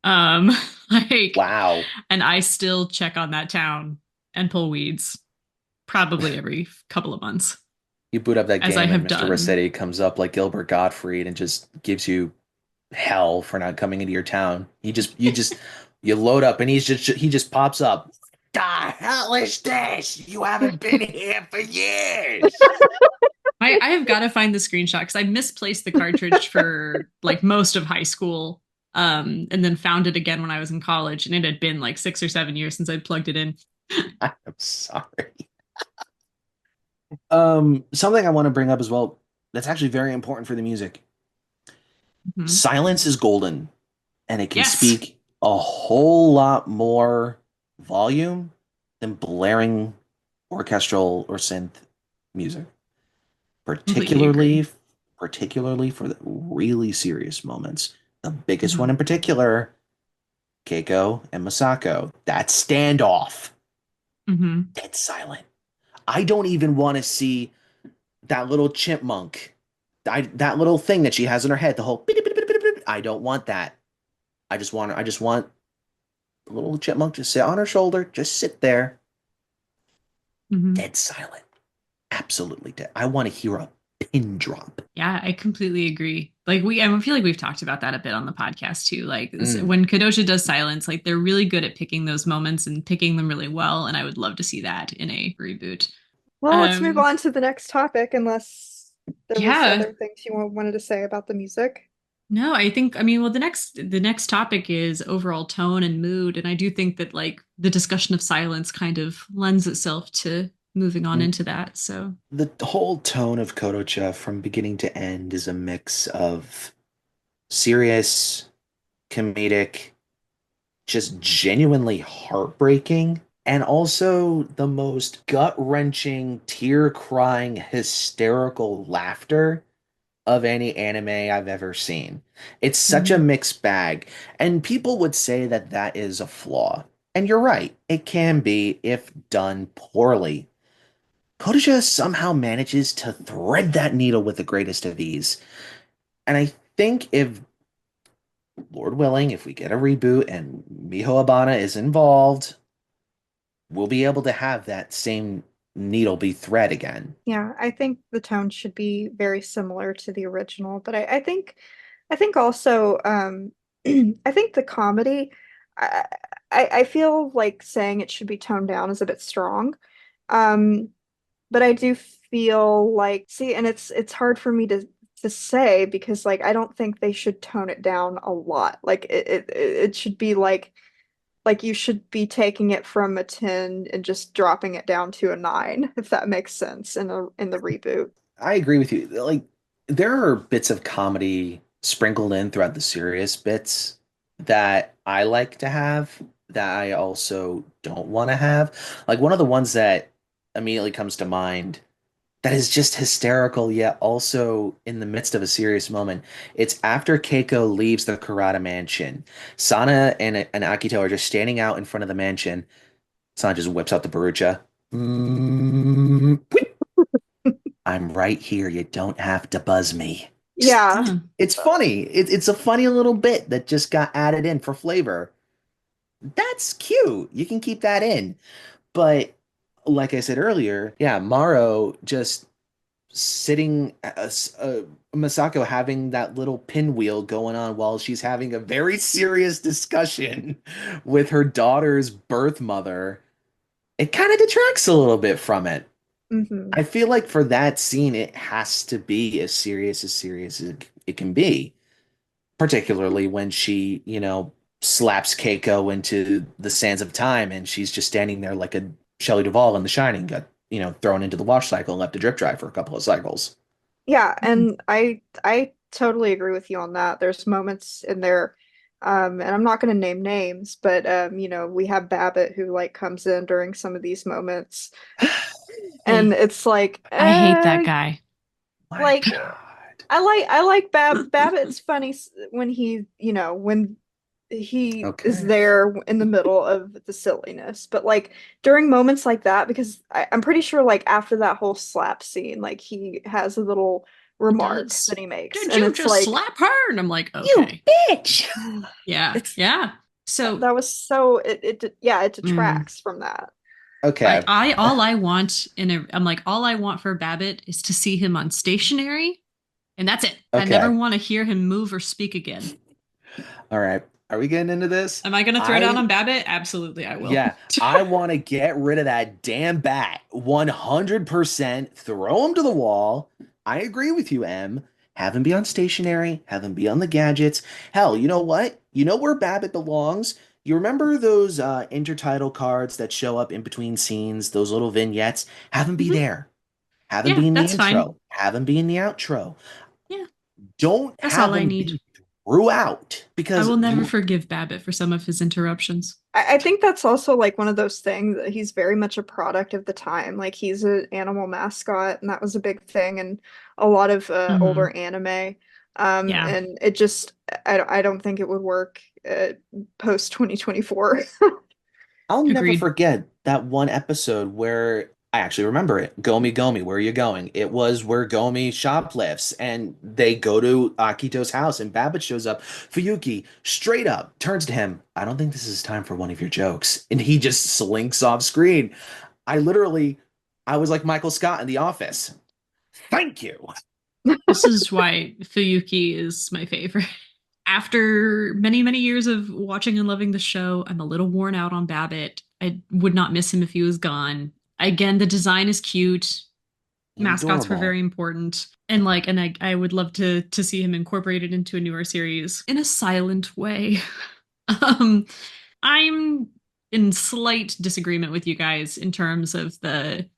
S2: Um, like,
S3: Wow.
S2: and I still check on that town and pull weeds probably every couple of months,
S3: You boot up that
S2: as I
S3: game and
S2: have
S3: Mr.
S2: done.
S3: Rossetti comes up like Gilbert Gottfried and just gives you hell for not coming into your town. You load up and he just pops up. The hell is this? You haven't been here for years.
S2: I have got to find the screenshot because I misplaced the cartridge for like most of high school, and then found it again when I was in college, and it had been like 6 or 7 years since I'd plugged it in.
S3: I'm sorry. Something I want to bring up as well that's actually very important for the music.
S2: Mhm.
S3: Silence is golden, and it can
S2: Yes,
S3: speak a whole lot more volume than blaring orchestral or synth music,
S2: completely agree.
S3: particularly particularly for the really serious moments. The biggest one
S2: Mhm.
S3: in particular, Keiko and Masako. That standoff,
S2: Mhm.
S3: dead silent. I don't even want to see that little chipmunk, that little thing that she has in her head, the whole. I don't want that. I just want a little chipmunk to sit on her shoulder, just sit there,
S2: Mhm.
S3: dead silent, absolutely dead. I want to hear a pin drop.
S2: Yeah, I completely agree. Like I feel like we've talked about that a bit on the podcast too. Like
S3: Mm.
S2: when Kodocha does silence, like they're really good at picking those moments and picking them really well. And I would love to see that in a reboot.
S1: Well, let's move
S2: Um,
S1: on to the next topic unless there was
S2: yeah,
S1: other things you wanted to say about the music.
S2: no, I mean, well, the next topic is overall tone and mood, and I do think that like the discussion of silence kind of lends itself to moving on into that. So,
S3: The whole tone of Kodocha from beginning to end is a mix of serious, comedic, just genuinely heartbreaking, and also the most gut wrenching, tear crying, hysterical laughter of any anime I've ever seen. It's such a
S2: mhm.
S3: mixed bag, and people would say that that is a flaw. And you're right, it can be if done poorly. Kodaja somehow manages to thread that needle with the greatest of ease. And I think if, Lord willing, if we get a reboot and Miho Obana is involved, we'll be able to have that same needle be thread again.
S1: Yeah, I think the tone should be very similar to the original, but I think also I think the comedy, I, I feel like saying it should be toned down is a bit strong. Um, but I do feel like, see, and it's hard for me to say because like I don't think they should tone it down a lot. Like it should be like you should be taking it from a 10 and just dropping it down to a 9, if that makes sense in the reboot.
S3: I agree with you. Like, there are bits of comedy sprinkled in throughout the serious bits that I like to have that I also don't want to have. Like, one of the ones that immediately comes to mind that is just hysterical, yet also in the midst of a serious moment. It's after Keiko leaves the Karada mansion. Sana and Akito are just standing out in front of the mansion. Sana just whips out the barucha. I'm right here. You don't have to buzz me.
S1: Yeah.
S3: It's funny. It's a funny little bit that just got added in for flavor. That's cute. You can keep that in. But like I said earlier, yeah, Maro just sitting, Masako having that little pinwheel going on while she's having a very serious discussion with her daughter's birth mother. It kind of detracts a little bit from it.
S1: Hmm.
S3: I feel like for that scene, it has to be as serious as it can be, particularly when she, slaps Keiko into the sands of time and she's just standing there like a Shelley Duvall in The Shining, got, thrown into the wash cycle and left to drip dry for a couple of cycles.
S1: Yeah, and I totally agree with you on that. There's moments in there, and I'm not going to name names, but we have Babbit who like comes in during some of these moments, and
S2: Hey,
S1: it's like,
S2: I hate that guy.
S3: My
S1: like
S3: God.
S1: I like Babbitt's funny when when he is
S3: Okay.
S1: there in the middle of the silliness, but like during moments like that, because I'm pretty sure like after that whole slap scene, like he has a little
S2: He
S1: remark
S2: does.
S1: that he makes,
S2: Did
S1: and
S2: you
S1: it's
S2: just
S1: like,
S2: slap her? And I'm like,
S1: you
S2: okay.
S1: bitch.
S2: Yeah.
S1: It's
S2: Yeah. So,
S1: that was so yeah, it
S2: mm,
S1: detracts from that.
S3: Okay.
S2: all I want I'm like, all I want for Babbit is to see him on stationary, and that's it. I never
S3: Okay.
S2: want to hear him move or speak again.
S3: All right. Are we getting into this?
S2: Am I going to throw down
S3: I
S2: on Babbit? Absolutely, I will.
S3: Yeah, I want to get rid of that damn bat. 100% throw him to the wall. I agree with you, M. Have him be on stationary, have him be on the gadgets. Hell, you know what? You know where Babbit belongs? You remember those intertitle cards that show up in between scenes, those little vignettes? Have him be
S2: Mhm.
S3: there. Have him
S2: Yeah,
S3: be in the
S2: that's fine.
S3: intro. Have him be in the outro.
S2: Yeah,
S3: Don't
S2: that's
S3: have
S2: all I
S3: him
S2: need.
S3: be throughout
S2: I
S3: because
S2: will never forgive Babbit for some of his interruptions.
S1: I think that's also like one of those things that he's very much a product of the time. Like he's an animal mascot, and that was a big thing in a lot of older
S2: Hmm.
S1: anime.
S2: Yeah,
S1: And it just I don't think it would work post 2024.
S3: I'll never
S2: agreed.
S3: forget that one episode where I actually remember it. Gomi Gomi, where are you going? It was where Gomi shoplifts and they go to Akito's house and Babbit shows up. Fuyuki straight up turns to him. I don't think this is time for one of your jokes. And he just slinks off screen. I literally, I was like Michael Scott in The Office. Thank you.
S2: This is why Fuyuki is my favorite. After many, many years of watching and loving the show, I'm a little worn out on Babbit. I would not miss him if he was gone. Again, the design is cute.
S3: He's
S2: Mascots were
S3: adorable.
S2: very important. And I would love to see him incorporated into a newer series in a silent way. um I'm in slight disagreement with you guys in terms of the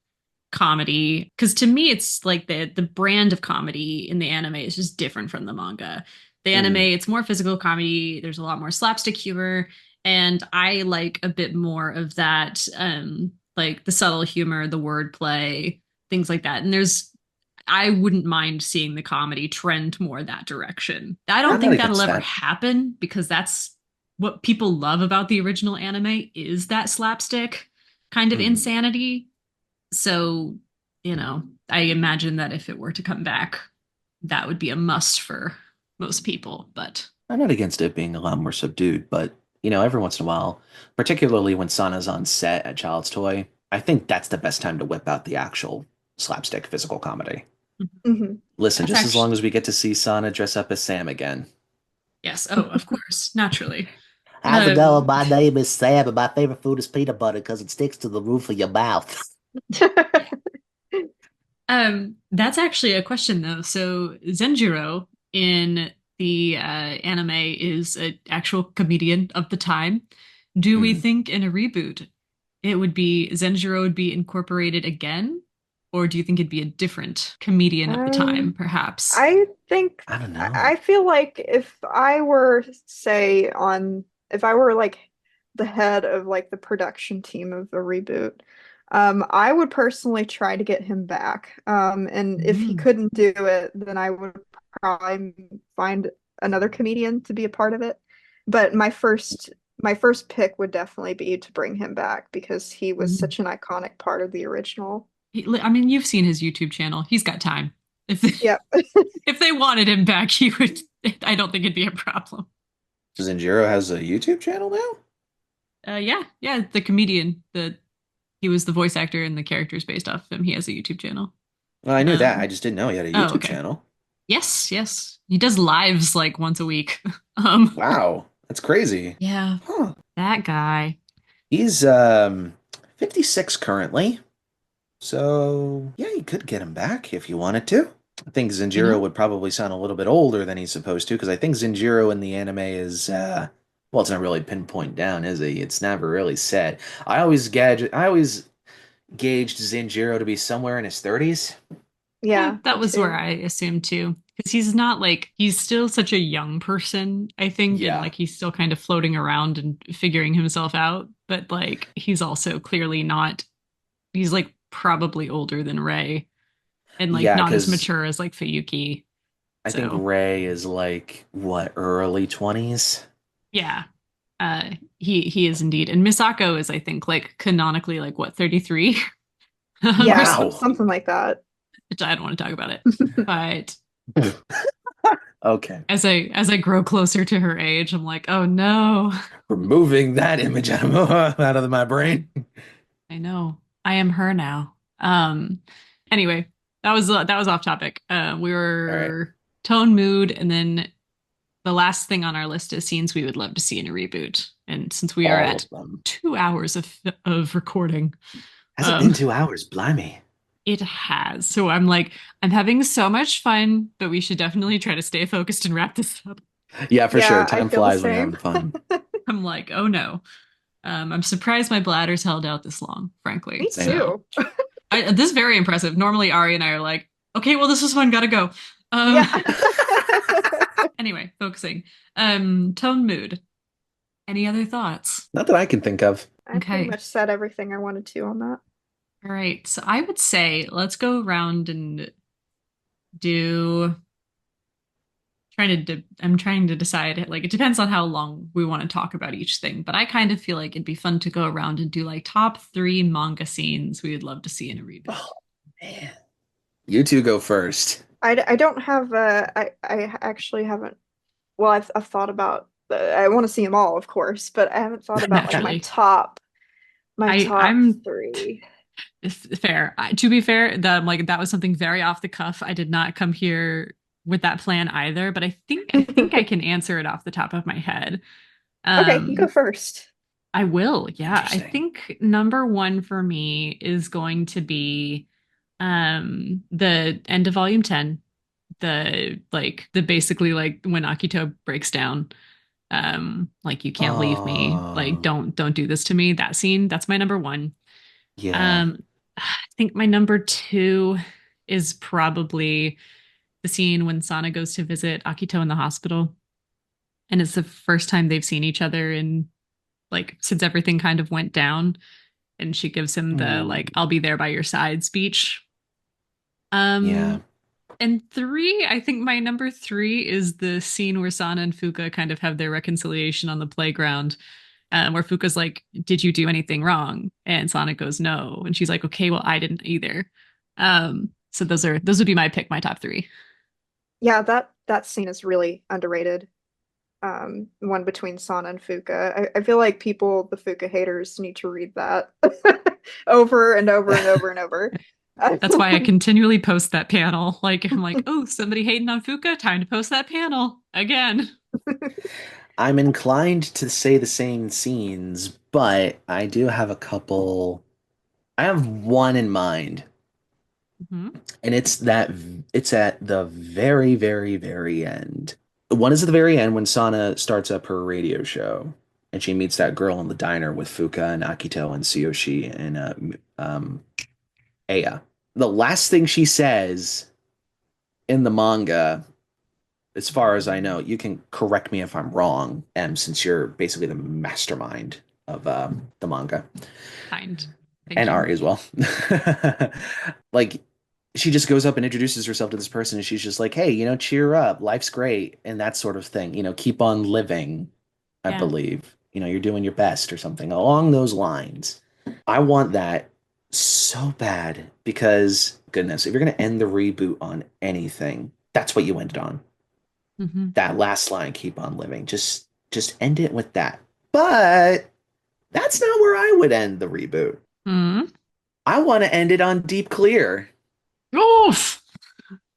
S2: comedy, because to me it's like the brand of comedy in the anime is just different from the manga. The anime,
S3: Mm,
S2: it's more physical comedy, there's a lot more slapstick humor, and I like a bit more of that, like the subtle humor, the wordplay, things like that. And I wouldn't mind seeing the comedy trend more that direction. I don't
S3: I'm not
S2: think that'll
S3: against
S2: ever
S3: that.
S2: happen because that's what people love about the original anime is that slapstick kind of
S3: Mm,
S2: insanity. So, I imagine that if it were to come back, that would be a must for most people. But
S3: I'm not against it being a lot more subdued, but every once in a while, particularly when Sana's on set at Child's Toy, I think that's the best time to whip out the actual slapstick physical comedy.
S1: Hmm.
S3: Listen,
S2: that's
S3: just as long
S2: actually,
S3: as we get to see Sana dress up as Sam again.
S2: yes. Oh, of course, naturally.
S3: How's it going? My name is Sam, and my favorite food is peanut butter because it sticks to the roof of your mouth.
S2: That's actually a question though. So Zenjiro in the anime is an actual comedian of the time. Do we
S3: Hmm.
S2: think in a reboot it would be Zenjiro would be incorporated again? Or do you think it'd be a different comedian of the time,
S1: Um,
S2: perhaps?
S1: I think
S3: I don't
S1: I
S3: know.
S1: feel like if I were, say, on if I were like the head of like the production team of a reboot, I would personally try to get him back. And if he
S2: Mm.
S1: couldn't do it, then I would probably find another comedian to be a part of it. But my first pick would definitely be to bring him back because he was
S2: Mm.
S1: such an iconic part of the original.
S2: I mean, you've seen his YouTube channel. He's got time. If
S1: Yep.
S2: if they wanted him back, he would. I don't think it'd be a problem.
S3: Zenjiro has a YouTube channel now?
S2: Yeah, yeah. The comedian, he was the voice actor and the characters based off of him. He has a YouTube channel.
S3: Well, I knew that. I
S2: Um,
S3: just didn't know he had a
S2: oh,
S3: YouTube
S2: okay.
S3: channel.
S2: Yes, yes. He does lives like once a week. Um,
S3: Wow, that's crazy.
S2: yeah,
S3: Huh.
S2: that guy.
S3: He's 56 currently. So, yeah, you could get him back if you wanted to. I think
S2: You
S3: Zenjiro
S2: know,
S3: would probably sound a little bit older than he's supposed to, because I think Zenjiro in the anime is, well, it's not really pinpoint down, is he? It's never really said. I always gauged Zenjiro to be somewhere in his 30s.
S2: yeah,
S1: Yeah,
S2: that
S1: me
S2: was where
S1: too.
S2: I assumed too. Because he's not like he's still such a young person, I think, and
S3: Yeah.
S2: like he's still kind of floating around and figuring himself out. But like he's also clearly not. He's like probably older than Ray, and like
S3: Yeah,
S2: not as
S3: because
S2: mature as like Fayuki.
S3: I think
S2: So
S3: Ray is like, what, early 20s?
S2: yeah, he is indeed, and Misako is I think like canonically like what 33 or
S1: Yeah,
S3: Wow.
S1: something like that.
S2: which I don't want to talk about it. But
S3: Okay.
S2: as I grow closer to her age, I'm like, oh no,
S3: Removing that image out of my brain.
S2: I know I am her now. Anyway, that was off topic. We
S3: All right.
S2: were tone, mood, and then the last thing on our list is scenes we would love to see in a reboot. And since we are
S3: All
S2: at
S3: of them.
S2: 2 hours of recording,
S3: Has it been
S2: um,
S3: 2 hours? Blimey.
S2: it has. So I'm like, I'm having so much fun, but we should definitely try to stay focused and wrap this up.
S3: Yeah, for sure.
S1: Yeah, I
S3: Time
S1: feel the
S3: flies when you're
S1: same.
S3: having fun.
S2: I'm like, oh no. I'm surprised my bladder's held out this long, frankly.
S1: Me
S3: Same.
S2: So
S1: too.
S2: this is very impressive. Normally, Ari and I are like, okay, well, this is fun, gotta go. Um,
S1: Yeah.
S2: anyway, focusing. Tone, mood. Any other thoughts?
S3: Not that I can think of.
S1: I pretty
S2: Okay.
S1: much said everything I wanted to on that.
S2: All right. So I would say let's go around and do I'm trying to decide like it depends on how long we want to talk about each thing, but I kind of feel like it'd be fun to go around and do like top 3 manga scenes we would love to see in a reboot.
S3: Oh, man. You two go first.
S1: I don't have I actually haven't. Well, I've thought about. I want to see them all, of course, but I haven't thought about like my
S2: Naturally.
S1: top my top
S2: I'm
S1: three.
S2: fair. To be fair, that was something very off the cuff. I did not come here with that plan either, but I think I can answer it off the top of my head.
S1: Okay, you go
S2: Um,
S1: first.
S2: I will. Yeah, I
S3: Interesting.
S2: think number one for me is going to be the end of volume 10. The basically like when Akito breaks down, like you can't leave me, like
S3: Oh,
S2: don't do this to me. That scene, that's my number one.
S3: yeah.
S2: I think my number two is probably the scene when Sana goes to visit Akito in the hospital. And it's the first time they've seen each other in like since everything kind of went down. And she gives him the
S3: Hmm.
S2: like, I'll be there by your side speech.
S3: Yeah.
S2: Um, and three, I think my number three is the scene where Sana and Fuka kind of have their reconciliation on the playground, where Fuka's like, "Did you do anything wrong?" And Sana goes, "No," and she's like, "Okay, well, I didn't either." So those would be my pick, my top three.
S1: Yeah, that scene is really underrated. One between Sana and Fuka. I feel like the Fuka haters need to read that over and over and over and over.
S2: That's why I continually post that panel. Like I'm like, oh, somebody hating on Fuka, time to post that panel again.
S3: I'm inclined to say the same scenes, but I do have a couple. I have one in mind,
S2: Mhm.
S3: and it's at the very, very, very end. One is at the very end when Sana starts up her radio show, and she meets that girl in the diner with Fuka and Akito and Tsuyoshi and Aya. The last thing she says in the manga, as far as I know, you can correct me if I'm wrong, since you're basically the mastermind of the manga
S2: Kind. Thank
S3: and
S2: you.
S3: Ari as well. Like, she just goes up and introduces herself to this person, and she's just like, "Hey, cheer up, life's great," and that sort of thing. Keep on living. I
S2: Yeah.
S3: believe. You're doing your best or something along those lines. I want that so bad because, goodness, if you're gonna end the reboot on anything, that's what you ended on.
S2: Hmm.
S3: That last line, keep on living. Just end it with that. But that's not where I would end the reboot.
S2: Mm.
S3: I want to end it on Deep Clear.
S2: Oof!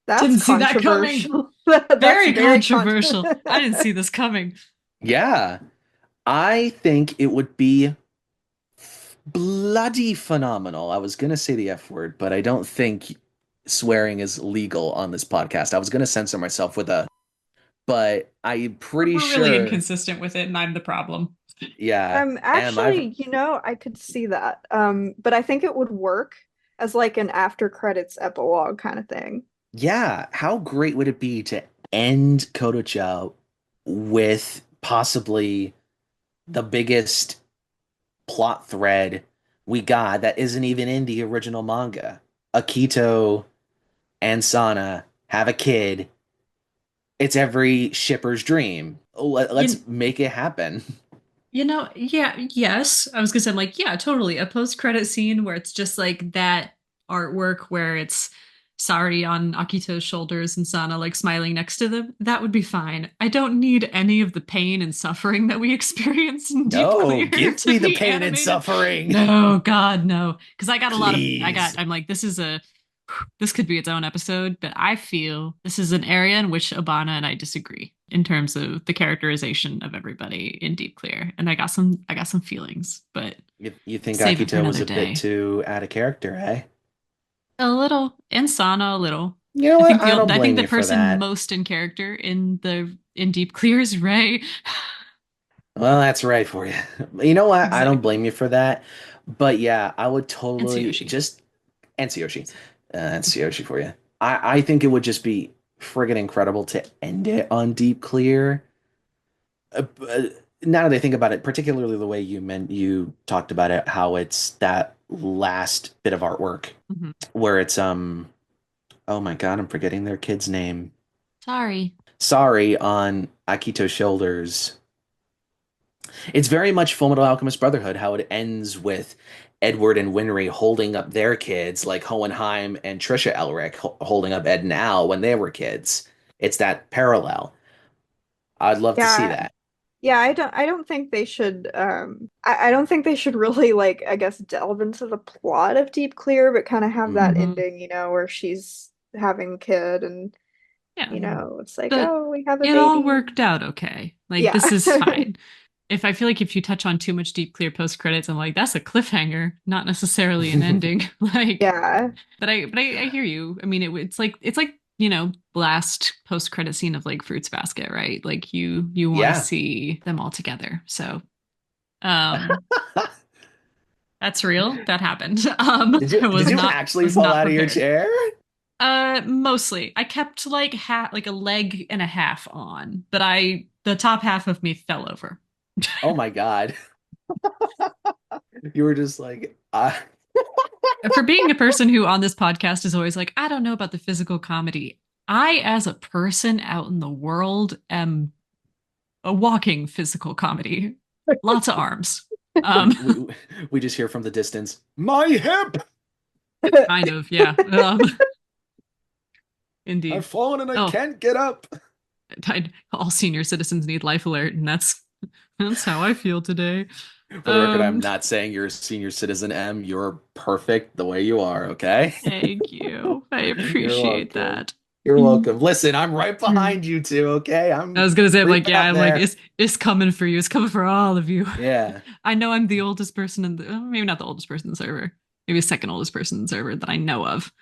S1: That's
S2: Didn't see that coming.
S1: controversial. That's
S2: Very
S1: very
S2: controversial. I didn't see this coming.
S3: Yeah. I think it would be bloody phenomenal. I was going to say the F word, but I don't think swearing is legal on this podcast. I was going to censor myself with but I'm pretty
S2: We're really
S3: sure,
S2: inconsistent with it, and I'm the problem.
S3: yeah.
S1: Actually, I could see that. But I think it would work as like an after credits epilogue kind of thing.
S3: Yeah, how great would it be to end Kodocha with possibly the biggest plot thread we got that isn't even in the original manga? Akito and Sana have a kid. It's every shipper's dream.
S2: You,
S3: Let's make it happen.
S2: yeah, yes. I was gonna say, I'm like, yeah, totally. A post-credit scene where it's just like that artwork where it's Sari on Akito's shoulders and Sana like smiling next to them. That would be fine. I don't need any of the pain and suffering that we experience in Deep
S3: No,
S2: Clear
S3: give
S2: to
S3: me the
S2: be
S3: pain and
S2: animated.
S3: suffering.
S2: No, God, no. Because I got a lot of,
S3: Please.
S2: I'm like, this could be its own episode, but I feel this is an area in which Obana and I disagree in terms of the characterization of everybody in Deep Clear. And I got some feelings, but
S3: You think
S2: save it for
S3: Akito was
S2: another
S3: a bit
S2: day.
S3: too out of character, eh?
S2: A little, and Sana a little.
S3: You know what? I don't
S2: I think
S3: blame
S2: the
S3: you for
S2: person
S3: that.
S2: most in character in Deep Clear is Ray.
S3: Well, that's right for you. You know what? I don't
S2: Exactly.
S3: blame you for that. But yeah, I would
S2: And
S3: totally
S2: Tsuyoshi.
S3: just and Tsuyoshi. That's Tsuyoshi for you. I think it would just be friggin' incredible to end it on Deep Clear. Now that I think about it, particularly the way you talked about it, how it's that last bit of artwork
S2: Mhm.
S3: where it's oh my God, I'm forgetting their kid's name.
S2: Sorry.
S3: Sorry, on Akito's shoulders. It's very much Fullmetal Alchemist Brotherhood, how it ends with Edward and Winry holding up their kids, like Hohenheim and Trisha Elric holding up Ed and Al when they were kids. It's that parallel. I'd love to see
S1: Yeah.
S3: that.
S1: Yeah, I don't think they should I don't think they should really like I guess delve into the plot of Deep Clear, but kind of have that
S3: Mhm.
S2: Hmm.
S1: ending, where she's having a kid and
S2: Yeah.
S1: it's like,
S2: The
S1: oh, we have a
S2: It all
S1: baby.
S2: worked out okay. Like
S1: Yeah.
S2: this is fine. If I feel like if you touch on too much Deep Clear post credits, I'm like, that's a cliffhanger, not necessarily an ending. Like,
S1: Yeah.
S2: I hear you. I mean, it's like last post credit scene of like Fruits Basket, right? Like you want to
S3: Yeah.
S2: see them all together. So, um, that's real. That happened.
S3: Did you did you actually
S2: Was
S3: fall
S2: not
S3: out of your
S2: prepared.
S3: chair?
S2: Mostly. I kept like a leg and a half on, but the top half of me fell over.
S3: Oh my God. You were just like,
S2: For being a person who on this podcast is always like, I don't know about the physical comedy. I, as a person out in the world, am a walking physical comedy. Lots of arms.
S3: we,
S2: Um,
S3: we, we just hear from the distance, my hip!
S2: kind of, yeah.
S4: I've
S2: Indeed.
S4: fallen and I
S2: Oh,
S4: can't get up.
S2: all senior citizens need life alert, and that's how I feel today.
S3: For the record, I'm
S2: Um,
S3: not saying you're a senior citizen, M. You're perfect the way you are, okay?
S2: Thank you. I
S3: You're
S2: appreciate
S3: welcome.
S2: that.
S3: You're
S2: Mhm.
S3: welcome. Listen, I'm right behind you two, okay?
S2: I
S3: I'm
S2: was gonna say, I'm like,
S3: creeping
S2: yeah,
S3: up
S2: I'm like,
S3: there.
S2: it's coming for you. It's coming for all of you.
S3: Yeah.
S2: I know I'm the oldest person in the, maybe not the oldest person in the server, maybe the second oldest person in the server that I know of.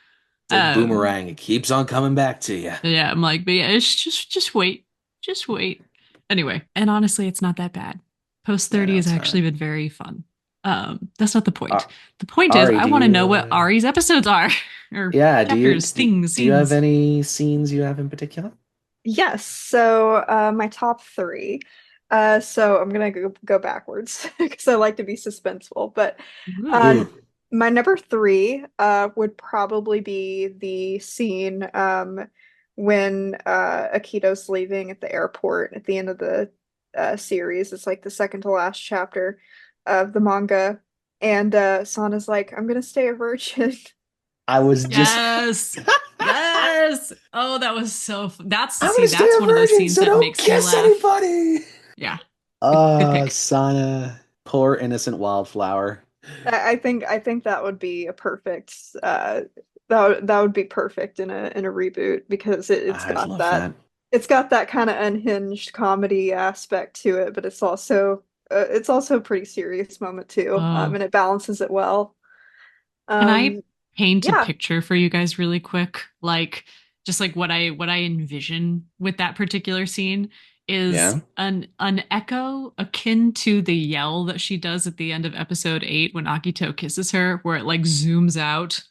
S3: It's like
S2: Um,
S3: boomerang. It keeps on coming back to you.
S2: yeah, I'm like, but yeah, it's just wait, just wait. Anyway, and honestly, it's not that bad. Post
S3: Yeah,
S2: 30
S3: no,
S2: has
S3: it's not.
S2: actually been very fun. That's not the point.
S3: Uh,
S2: The point is,
S3: Ari,
S2: I
S3: do
S2: want to
S3: you
S2: know what Ari's episodes are, or
S3: yeah,
S2: chapters, things,
S3: do you have
S2: scenes.
S3: any scenes you have in particular?
S1: Yes, so my top three. So I'm gonna go backwards because I like to be suspenseful. But uh,
S2: Ooh.
S3: Ooh.
S1: my number three would probably be the scene when Akito's leaving at the airport at the end of the series. It's like the second to last chapter of the manga, and Sana's like, "I'm gonna stay a virgin."
S3: I was just
S2: Yes. Yes. Oh, that was that's
S3: I'm
S2: see,
S3: gonna stay
S2: that's
S3: a
S2: one of those
S3: virgin,
S2: scenes
S3: so
S2: that
S3: don't
S2: makes me
S3: kiss
S2: laugh.
S3: anybody.
S2: Yeah. Good pick.
S3: Sana, poor innocent wildflower.
S1: I think that would be a perfect that would be perfect in a reboot because
S3: I'd love that.
S1: it's got that kind of unhinged comedy aspect to it, but it's also a pretty serious moment too,
S2: Oh,
S1: and it balances it well.
S2: can I
S1: Um,
S2: paint a
S1: yeah,
S2: picture for you guys really quick? Like just like what I envision with that particular scene is
S3: Yeah.
S2: an echo akin to the yell that she does at the end of episode 8 when Akito kisses her, where it like zooms out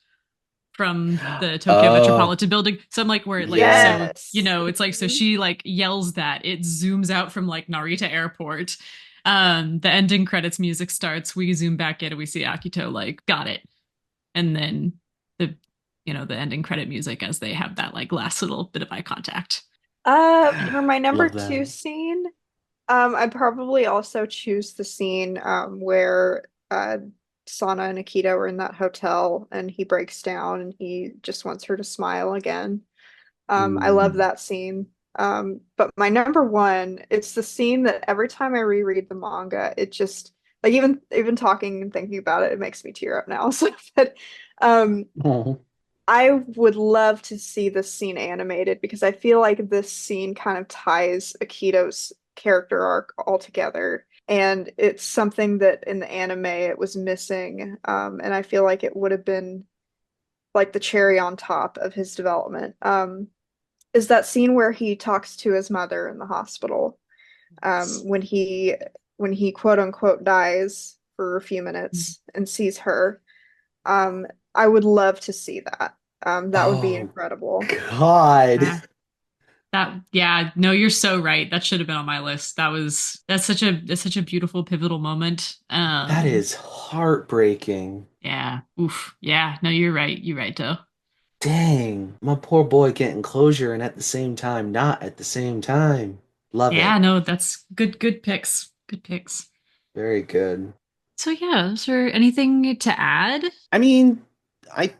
S2: from the Tokyo
S3: Oh,
S2: Metropolitan Building. So I'm like, where it like,
S3: yeah.
S2: so,
S1: yes.
S2: it's like, so
S1: Mhm.
S2: she like yells that it zooms out from like Narita Airport. The ending credits music starts. We zoom back in and we see Akito like, got it. And then the, the ending credit music as they have that like last little bit of eye contact.
S1: For my number
S3: Love that.
S1: two scene, I'd probably also choose the scene where Sana and Akito are in that hotel and he breaks down and he just wants her to smile again. I love
S3: Mm.
S1: that scene. But my number one, it's the scene that every time I reread the manga, it just like even talking and thinking about it, it makes me tear up now. So, but um,
S3: Oh.
S1: I would love to see this scene animated because I feel like this scene kind of ties Akito's character arc all together. And it's something that in the anime it was missing. And I feel like it would have been like the cherry on top of his development. Is that scene where he talks to his mother in the hospital, when he quote unquote dies for a few minutes and sees her. Um, I would love to see that. That would be
S3: Oh
S1: incredible.
S3: God.
S2: Yeah. That yeah, no, you're so right. That should have been on my list. That's such a beautiful pivotal moment.
S3: That is heartbreaking.
S2: Yeah. Oof. Yeah. No, you're right. You're right, though.
S3: Dang, my poor boy getting closure and at the same time, not at the same time. Love
S2: Yeah,
S3: it.
S2: no, that's good picks. Good picks.
S3: Very good.
S2: So yeah, is there anything to add?
S3: I mean, I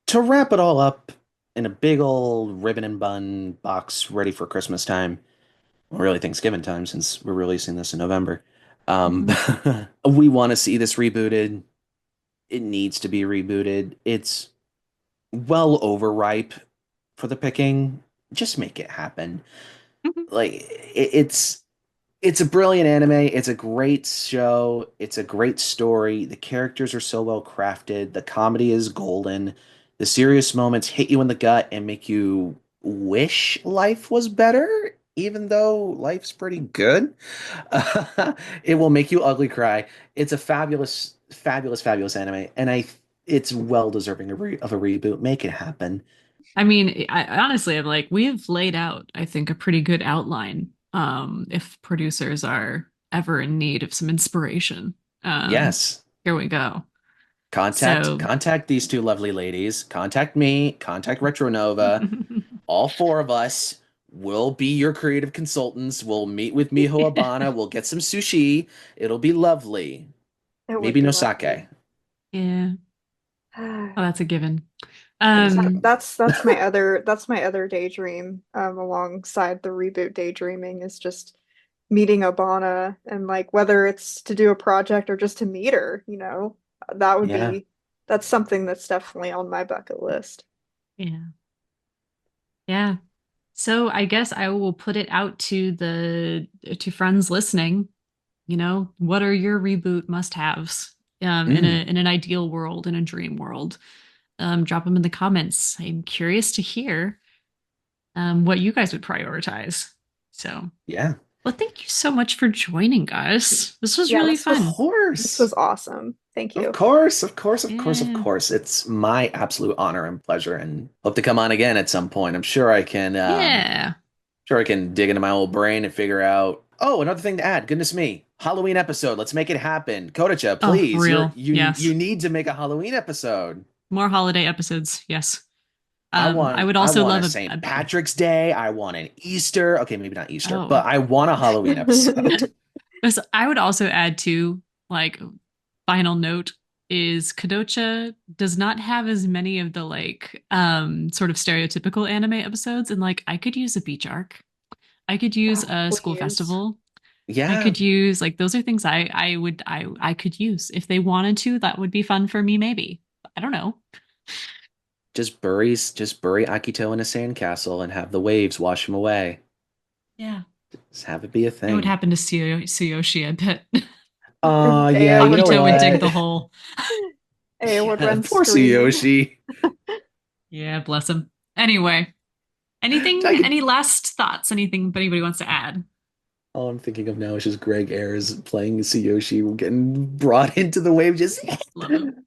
S3: to wrap it all up in a big old ribbon and bun box ready for Christmas time. Well, really Thanksgiving time since we're releasing this in November. Um,
S2: Mhm.
S3: we want to see this rebooted. It needs to be rebooted. It's well overripe for the picking. Just make it happen.
S2: Mhm.
S3: Like it's a brilliant anime. It's a great show. It's a great story. The characters are so well crafted. The comedy is golden. The serious moments hit you in the gut and make you wish life was better, even though life's pretty good. It will make you ugly cry. It's a fabulous, fabulous, fabulous anime, and it's well deserving of a reboot. Make it happen.
S2: I mean, honestly, I'm like, we've laid out, I think, a pretty good outline. If producers are ever in need of some inspiration,
S3: Yes.
S2: here we go.
S3: Contact
S2: So,
S3: contact these two lovely ladies. Contact me. Contact Retronova. All four of us will be your creative consultants. We'll meet with Miho Obana. We'll get some sushi. It'll be lovely.
S1: It would
S3: Maybe
S1: be
S3: no
S1: lovely.
S3: sake.
S2: yeah, oh, that's a given.
S3: That is a
S2: Um,
S3: given.
S1: That's my other daydream, alongside the reboot daydreaming is just meeting Obana and like whether it's to do a project or just to meet her, that would
S3: Yeah.
S1: be that's something that's definitely on my bucket list.
S2: yeah. Yeah. So I guess I will put it out to friends listening. What are your reboot must-haves
S3: Mm,
S2: in an ideal world, in a dream world? Drop them in the comments. I'm curious to hear what you guys would prioritize. So,
S3: yeah.
S2: well, thank you so much for joining us. This was
S1: Yeah,
S2: really
S1: this
S3: Of
S1: was
S2: fun.
S1: this was
S3: course.
S1: awesome. Thank
S3: Of
S1: you.
S3: course, of course, of course, of
S2: Yeah.
S3: course. It's my absolute honor and pleasure, and hope to come on again at some point. I'm sure I can.
S2: Yeah.
S3: Sure I can dig into my old brain and figure out. Oh, another thing to add. Goodness me, Halloween episode. Let's make it happen. Kodocha,
S2: Oh, for
S3: please.
S2: real.
S3: You
S2: Yes.
S3: need to make a Halloween episode.
S2: More holiday episodes. Yes. I would
S3: I
S2: also
S3: want a
S2: love
S3: St. Patrick's Day. I want an Easter. Okay, maybe not Easter,
S2: oh.
S3: but I want a Halloween episode.
S2: I would also add to like final note is Kodocha does not have as many of the like sort of stereotypical anime episodes, and like I could use a beach arc. I could use
S1: Oh,
S2: a school
S1: please.
S2: festival. I
S3: Yeah,
S2: could use like those are things I could use if they wanted to. That would be fun for me, maybe. I don't know.
S3: just bury Akito in a sandcastle and have the waves wash him away.
S2: Yeah.
S3: Just have it be a
S2: It would
S3: thing.
S2: happen to Tsuyoshi, I bet.
S3: Yeah,
S1: Aya
S3: you know
S1: would
S2: Akito would dig
S3: what?
S2: the hole.
S1: Aya would
S3: Yeah,
S1: run
S3: poor
S1: screaming.
S3: Tsuyoshi.
S2: Yeah, bless him. Anyway,
S3: I could
S2: any last thoughts? Anything anybody wants to add?
S3: All I'm thinking of now is just Greg Ayres playing Tsuyoshi, getting brought into the wave. Just
S2: Love him.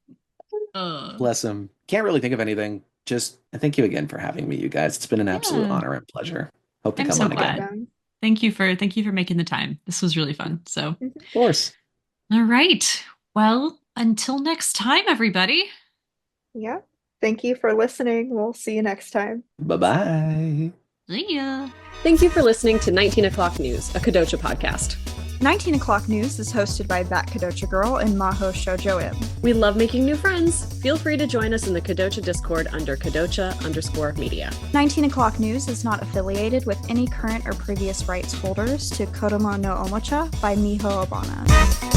S3: bless him. Can't really think of anything. Just thank you again for having me, you guys. It's been an absolute
S2: Yeah,
S3: honor and pleasure. Hope to
S2: I'm
S3: come
S2: so
S3: on again.
S2: glad.
S1: Welcome.
S2: Thank you for making the time. This was really fun. So,
S1: Mhm.
S3: Of course.
S2: all right. Well, until next time, everybody.
S1: Yeah. Thank you for listening. We'll see you next time.
S3: Bye bye.
S2: See ya.
S5: Thank you for listening to 19 O'Clock News, a Kodocha podcast.
S1: 19 O'Clock News is hosted by That Kodocha Girl and Mahou Shoujo M.
S5: We love making new friends. Feel free to join us in the Kodocha Discord under Kodocha_media.
S1: 19 O'Clock News is not affiliated with any current or previous rights holders to Kodomo no Omocha by Miho Obana.